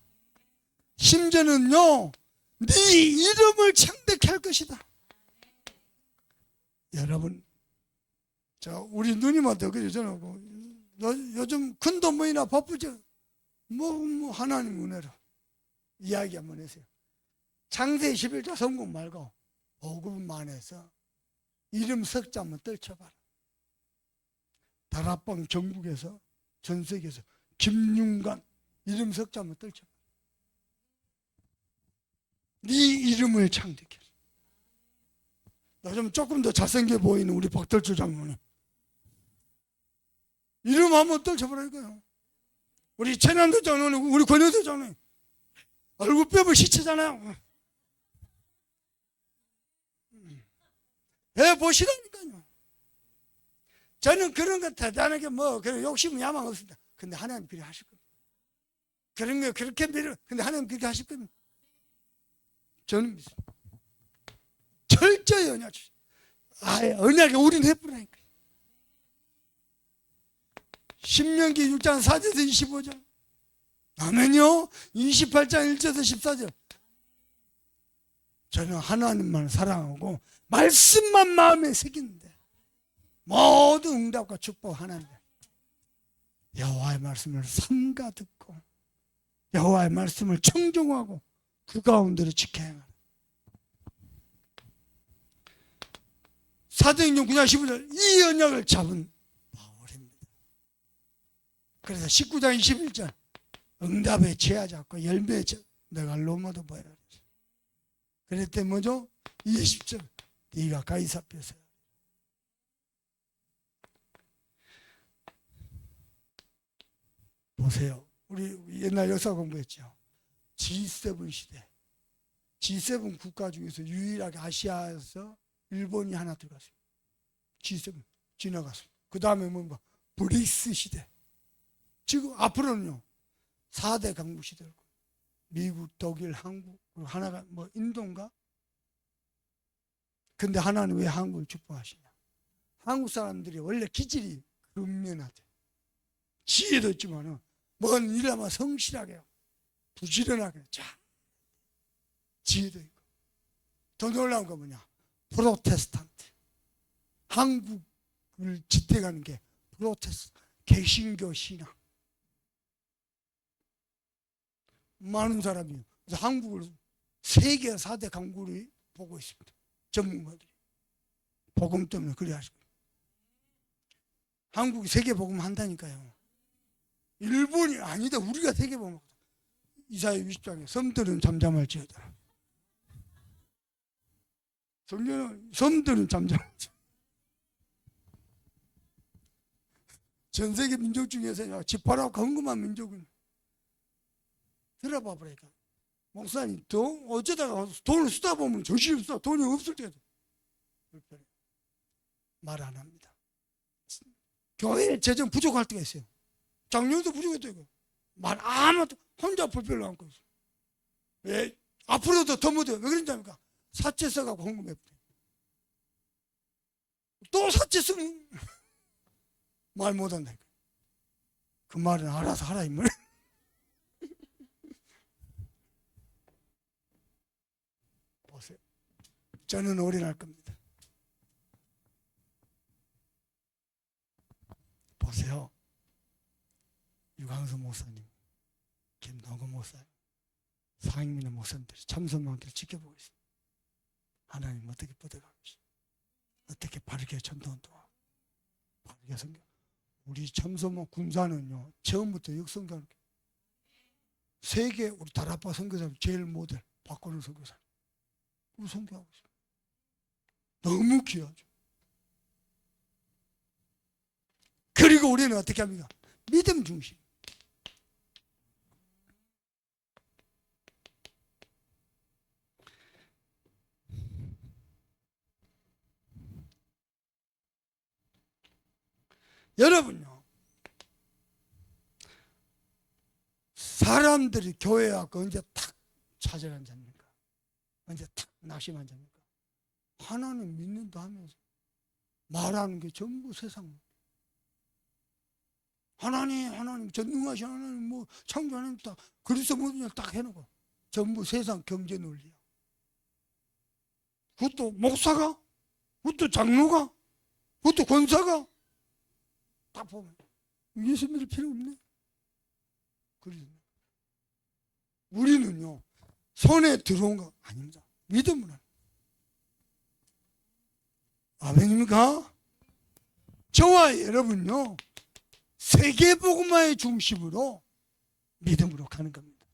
심지어는요 네 이름을 창대케 할 것이다. 여러분 우리 누님한테 그죠? 저는 요즘 큰돈 모이나 바쁘죠? 뭐 하나님 은혜로 이야기 한번 해주세요. 창세기 11장 성공 말고 복음만 해서 이름 석자 한번 떨쳐봐라. 다락방 전국에서 전 세계에서 김윤관 이름 석자 한번 떨쳐봐라. 네 이름을 창대케. 요즘 조금 더 잘생겨 보이는 우리 박떨주 장로님 이름 한번 떨쳐보라 이거요. 우리 최남도 장로님 우리 권효도 장로님 얼굴 뼈을 시치잖아요. 해보시라니까요. 저는 그런 거 대단하게 그런 욕심은 야망 없습니다. 근데 하나님 그렇게 하실 겁니다. 그런 거 그렇게 밀어. 근데 하나님 그렇게 하실 겁니다. 저는 믿습니다. 철저히 언약 주시. 언약에 우리는 해보라니까. 신명기 6장 4절에서 25절. 아멘요. 28장 1절에서 14절. 저는 하나님만 사랑하고 말씀만 마음에 새기는데 모든 응답과 축복 하나님. 여호와의 말씀을 삼가 듣고 여호와의 말씀을 청종하고 그 가운데로 지켜야 합니다. 사도행전 9장 15절 이 언약을 잡은 바울입니다. 그래서 19장 21절 응답에 취하지 않고 열매에 내가 로마도 보여라. 그랬더니 뭐죠? 20절 네가 가이사 앞에서 보세요. 우리 옛날 역사 공부했죠. G7 시대. G7 국가 중에서 유일하게 아시아에서 일본이 하나 들어갔어요. G7 지나갔어요. 그 다음에 뭔가 브릭스 시대. 지금 앞으로는요 4대 강국 시대고 미국, 독일, 한국 그리고 하나가 뭐 인도인가? 근데 하나는 왜 한국을 축복하시냐? 한국 사람들이 원래 기질이 근면하대. 지혜도 있지만은 뭔 일하면 성실하게 부지런하게 자 지혜도 있고 더 놀라운 거 뭐냐? 프로테스탄트. 한국을 지탱하는 게 프로테스탄트 개신교 신앙. 많은 사람이 그래서 한국을 세계 4대 강국이 보고 있습니다. 전문가들이 복음 때문에 그래 하시고 한국이 세계 복음 한다니까요. 일본이 아니다. 우리가 세계 복음. 이사야 20장에 섬들은 잠잠할지어다. 성경은 섬들은 잠잠할지어다. 전 세계 민족 중에서 집화라고 궁금한 민족은 들어봐 보니까 목사님 돈 어쩌다가 돈을 쓰다 보면 정신이 없어. 돈이 없을 때도 불편해. 말 안 합니다. 교회에 재정 부족할 때가 있어요. 작년도 부족했다고 말 아무도 혼자 불편을 안고 있어요. 왜 앞으로도 더 못해요. 왜 그런지 압니까? 사채 써갖고 헌금했대. 또 사채 쓰면 말 못한다니까. 그 말은 알아서 하라 이 말. 보세요. 저는 올인할 겁니다. 보세요. 유광수 목사님, 김동건 목사님, 상임민의 목사님들이 참선만기를 지켜보고 있습니다. 하나님 어떻게 뻗어가고 있습니다. 어떻게 바르게 전도운동하고 바르게 성경. 우리 참선만 군사는요 처음부터 역성교하는 게 세계 우리 다락방 선교사님 제일 모델 박건우 선교사님 우리 선교하고 있습니다. 너무 귀하죠. 그리고 우리는 어떻게 합니까? 믿음 중심. 여러분요, 사람들이 교회 와서 언제 탁 좌절한 자입니까? 언제 탁 낙심한 자입니까? 하나님 믿는다 하면서 말하는 게 전부 세상. 하나님 전능하신 하나님 뭐 창조 하나님 딱 그리스도 모든 딱 해놓고 전부 세상 경제 논리야. 그것도 목사가, 그것도 장로가, 그것도 권사가 딱 보면 예수 믿을 필요 없네. 그래서 우리는요 손에 들어온 거 아닙니다. 믿음으로. 아멘입니까? 저와 여러분요 세계복음화의 중심으로 믿음으로 가는 겁니다.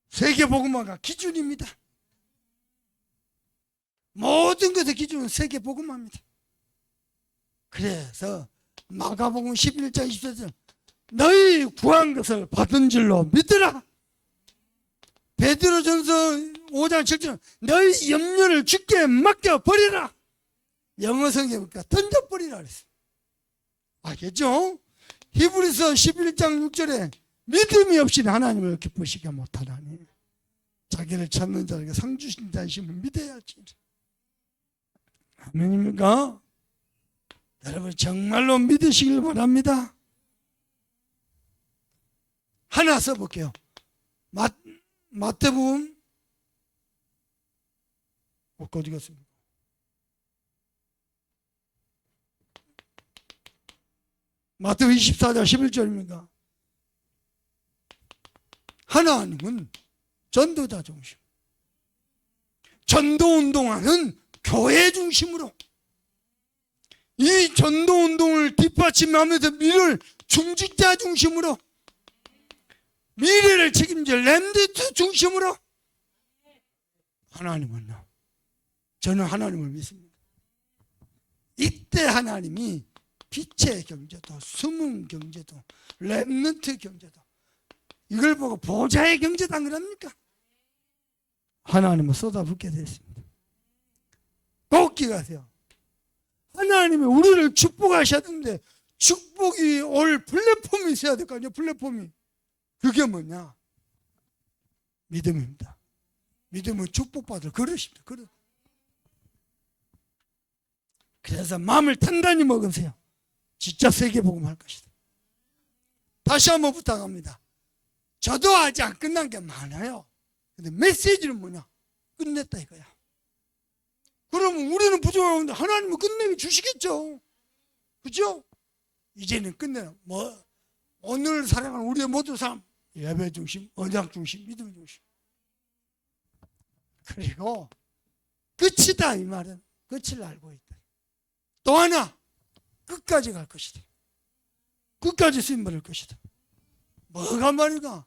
세계복음화가 기준입니다. 모든 것의 기준은 세계복음화입니다. 그래서 마가복음 11장 24절 너희 구한 것을 받은 줄로 믿으라. 베드로전서 5장 7절 너희 염려를 주께 맡겨버리라. 영어 성경이니까 던져버리라 그랬어요. 알겠죠? 히브리서 11장 6절에 믿음이 없이는 하나님을 기쁘시게 못하나니 자기를 찾는 자에게 상 주신 자이심을 믿어야지. 아멘입니까? 여러분 정말로 믿으시길 바랍니다. 하나 써볼게요. 마태복음 어디 갔습니까? 마태복음 24장 11절입니다. 하나님은 전도자 중심, 전도운동하는 교회 중심으로 이 전도운동을 뒷받침하면서 미래를 중직자 중심으로 미래를 책임질 렘넌트 중심으로 하나님은요, 저는 하나님을 믿습니다. 이때 하나님이 빛의 경제도 숨은 경제도 렘넌트 경제도 이걸 보고 보좌의 경제다 그럽니까? 하나님은 쏟아붓게 됐습니다. 꼭 기억하세요. 하나님이 우리를 축복하셨는데 축복이 올 플랫폼이 있어야 될 거 아니에요. 플랫폼이. 그게 뭐냐? 믿음입니다. 믿음은 축복받을 그릇입니다. 그릇. 그래서 마음을 단단히 먹으세요. 진짜 세계복음 할 것이다. 다시 한번 부탁합니다. 저도 아직 안 끝난 게 많아요. 근데 메시지는 뭐냐? 끝냈다 이거야. 그러면 우리는 부족한데 하나님은 끝내게 주시겠죠. 그죠? 이제는 끝내요. 오늘 사랑하는 우리의 모든 삶, 예배 중심, 언약 중심, 믿음 중심. 그리고 끝이다 이 말은 끝을 알고 있다. 또 하나 끝까지 갈 것이다. 끝까지 쓰임받을 것이다. 뭐가 말인가?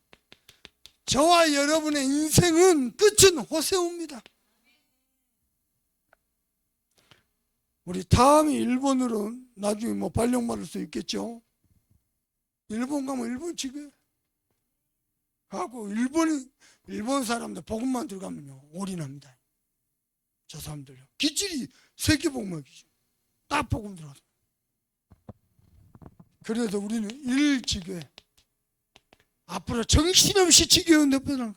저와 여러분의 인생은 끝은 호세우입니다. 우리 다음이 일본으로 나중에 발령 받을 수 있겠죠. 일본 가면 일본 집에 가고 일본 사람들 복음만 들어가면요 올인합니다. 저 사람들요. 기질이 세계복음만 기질. 딱 복음 들어가서. 그래서 우리는 일지교회 앞으로 정신없이 지교회 내보내는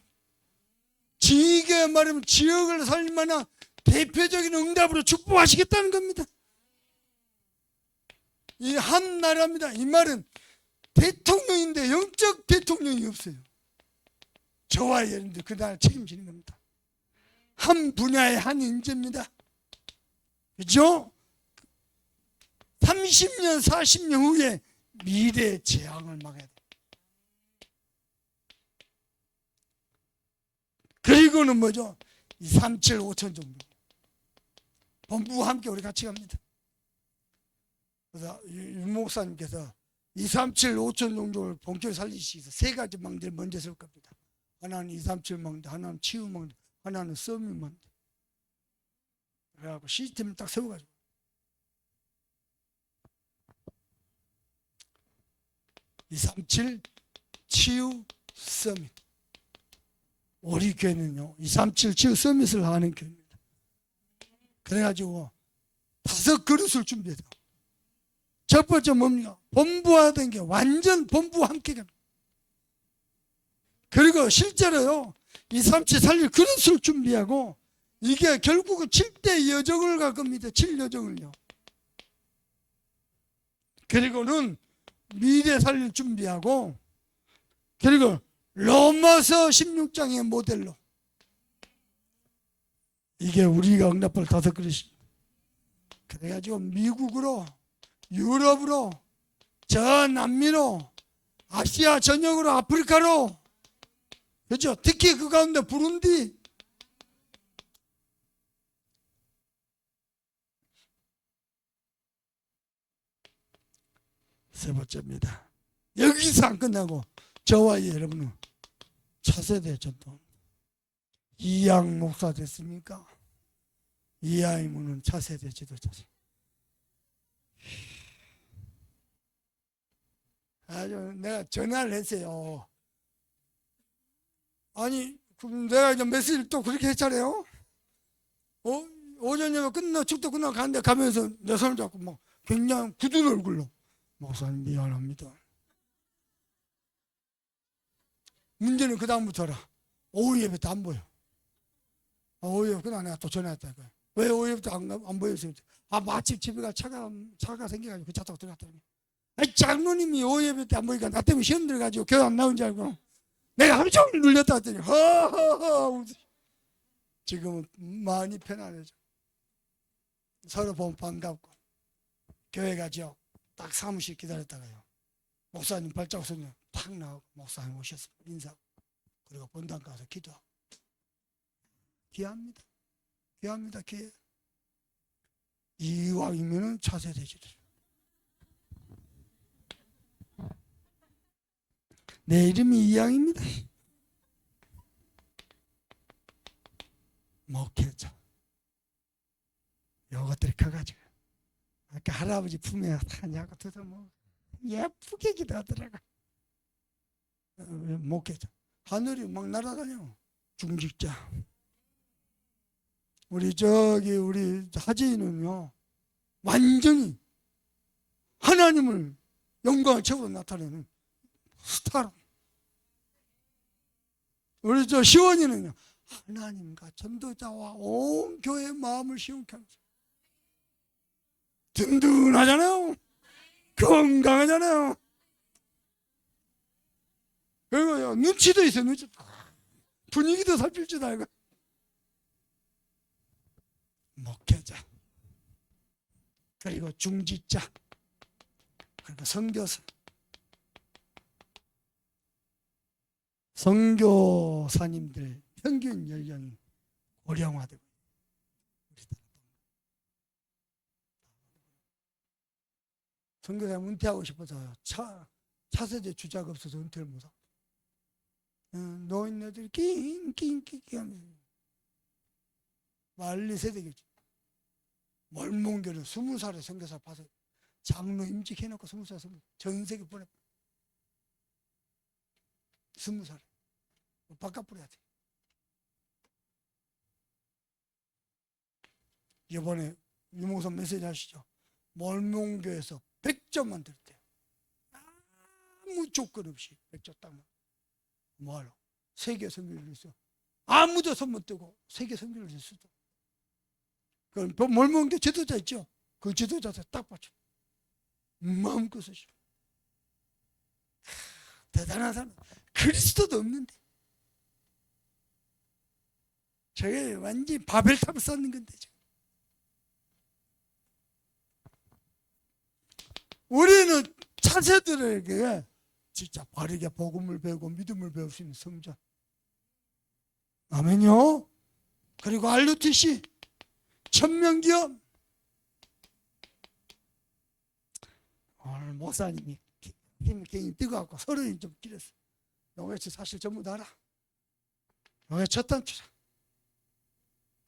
지교회 말하면 지역을 살릴 만한 대표적인 응답으로 축복하시겠다는 겁니다. 이 한 나라입니다. 이 말은 대통령인데 영적 대통령이 없어요. 저와 여러분들 그 나라 책임지는 겁니다. 한 분야의 한 인재입니다. 그죠? 30년 40년 후에 미래의 재앙을 막아야 돼. 그리고는 뭐죠? 237, 5천 정도. 본부와 함께 우리 같이 갑니다. 그래서 윤 목사님께서 237, 5천 정도를 본격적으로 살리시기 위해서 세 가지 망대를 먼저 세울 겁니다. 하나는 237 망대, 하나는 치유 망대, 하나는 서밋 망대. 그래갖고 시스템을 딱 세워가지고 237 치유 서밋. 우리 교회는요 237 치유 서밋을 하는 교회입니다. 그래가지고 5 그릇을 준비해서 첫 번째 뭡니까? 본부화된 게 완전 본부와 함께 갑니다. 그리고 실제로요 237 살릴 그릇을 준비하고 이게 결국은 7대 여정을 갈 겁니다. 7여정을요. 그리고는 미래 살릴 준비하고 그리고 로마서 16장의 모델로 이게 우리가 응답할 5 그릇입니다. 그래가지고 미국으로 유럽으로 저 남미로 아시아 전역으로 아프리카로 그렇죠. 특히 그 가운데 부룬디 세 번째입니다. 여기서 안 끝나고 저와 여러분은 차세대 전도 이양 목사 됐습니까? 이하이문은 차세대 지도자죠. 아주 내가 전화를 했어요. 아니 그럼 내가 이제 메시지를 또 그렇게 했잖아요. 오전에 끝나 축도 끝나고 가는데 가면서 내 손을 잡고 막 굉장히 굳은 얼굴로 목사님 미안합니다. 문제는 그 다음부터라. 오후 예배 때 안 보여. 오후 예배 끝나 내가 또 전화했다. 왜 오후 예배 때 안 보였어요? 마침 집에가 차가 생겨가지고 그 차 타고 들어갔다니. 장로님이 오예배 때 안 보니까 나 때문에 시험 들어가지고 교회 안 나온 줄 알고 내가 하루 종일 눌렸다 했더니 허허허. 지금은 많이 편안해져. 서로 보면 반갑고. 교회 가죠. 딱 사무실 기다렸다가요, 목사님 발자국 소리 탁 나오고 목사님 오셨습니다 인사하고, 그리고 본당 가서 기도하고. 귀합니다. 귀합니다. 귀해. 이왕이면은 차세대지를. 내 이름이 이양입니다. 목회자. 요것들이 커가지고 아까 할아버지 품에 하냐고 뜯어 뭐 예쁘게 기도하더라고. 목회자. 하늘이 막 날아다녀. 중직자. 우리 하재인은요 완전히 하나님을 영광을 최고로 나타내는 스타로. 우리 시원이는요 하나님과 전도자와 온 교회의 마음을 시원케 하면서 든든하잖아요. 건강하잖아요. 그리고요 눈치도 있어요. 눈치. 분위기도 살필 줄 알고. 목회자, 그리고 중직자, 그리고 선교사. 선교사님들 평균 연령이 고령화되고, 선교사 은퇴하고 싶어서 차세대 주자가 없어서 은퇴를 못하고, 노인네들이 낑낑낑낑 하면서 말리 세대겠지. 멀몽교는 20살에 선교사 봐서 장로 임직해놓고 20살 선교 전 세계 보내. 20살에 바깥 뿌려야 돼. 이번에 유목선 메시지 하시죠. 멀몽교에서 100점 만들었대요. 아무 조건 없이 100점 딱. 뭐하러? 세계 선교를 했어. 아무도 손 못 뜨고 세계 선교를 했어. 그 멀몽교 지도자 있죠? 그 지도자한테 딱 받쳐. 마음껏 쓰시오. 대단한 사람. 그리스도도 없는데. 저게 완전히 바벨탑을 쌓는 건데. 우리는 차세들에게 진짜 바르게 복음을 배우고 믿음을 배울 수 있는 성전. 아멘요. 그리고 RUTC 천명기업. 오늘 목사님이 힘이 굉장히 뜨거워갖고 서른이 좀 길었어. 요게 사실 전부 다 알아. 요게 첫 단추라.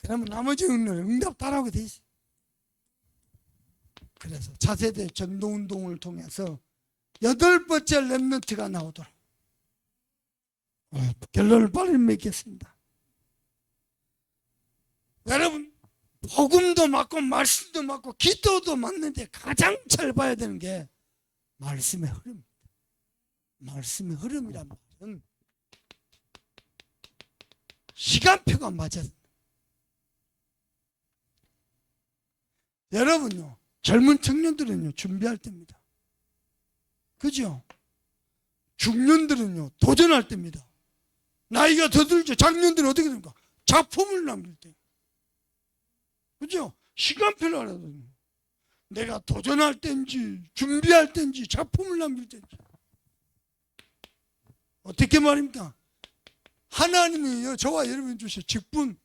그러면 나머지 응답 따라오게 돼 있어. 그래서 차세대 전도운동을 통해서 8번째 렘넌트가 나오도록 결론을 빨리 맺겠습니다. 여러분, 복음도 맞고 말씀도 맞고 기도도 맞는데 가장 잘 봐야 되는 게 말씀의 흐름입니다. 말씀의 흐름이란 말은 시간표가 맞아야 됩니다. 여러분요, 젊은 청년들은요 준비할 때입니다. 그죠? 중년들은요 도전할 때입니다. 나이가 더 들죠. 장년들은 어떻게 됩니까? 작품을 남길 때. 그죠? 시간표를 알아야 됩니다. 내가 도전할 때인지 준비할 때인지 작품을 남길 때인지. 어떻게 말입니까? 하나님이 저와 여러분 주신 직분,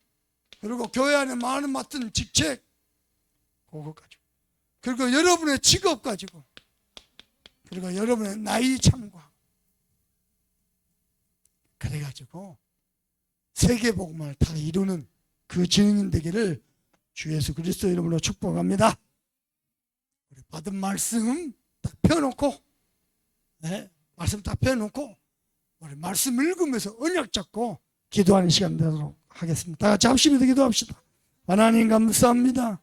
그리고 교회 안에 많은 맡은 직책, 그거 가지고, 그리고 여러분의 직업 가지고, 그리고 여러분의 나이 참과, 그래가지고 세계복음을 다 이루는 그 증인 되기를 주 예수 그리스도 이름으로 축복합니다. 우리 받은 말씀 딱 펴놓고, 네, 말씀 딱 펴놓고 우리 말씀 읽으면서 언약 잡고 기도하는 시간 되도록 하겠습니다. 다 같이 합심해서 기도합시다. 하나님 감사합니다.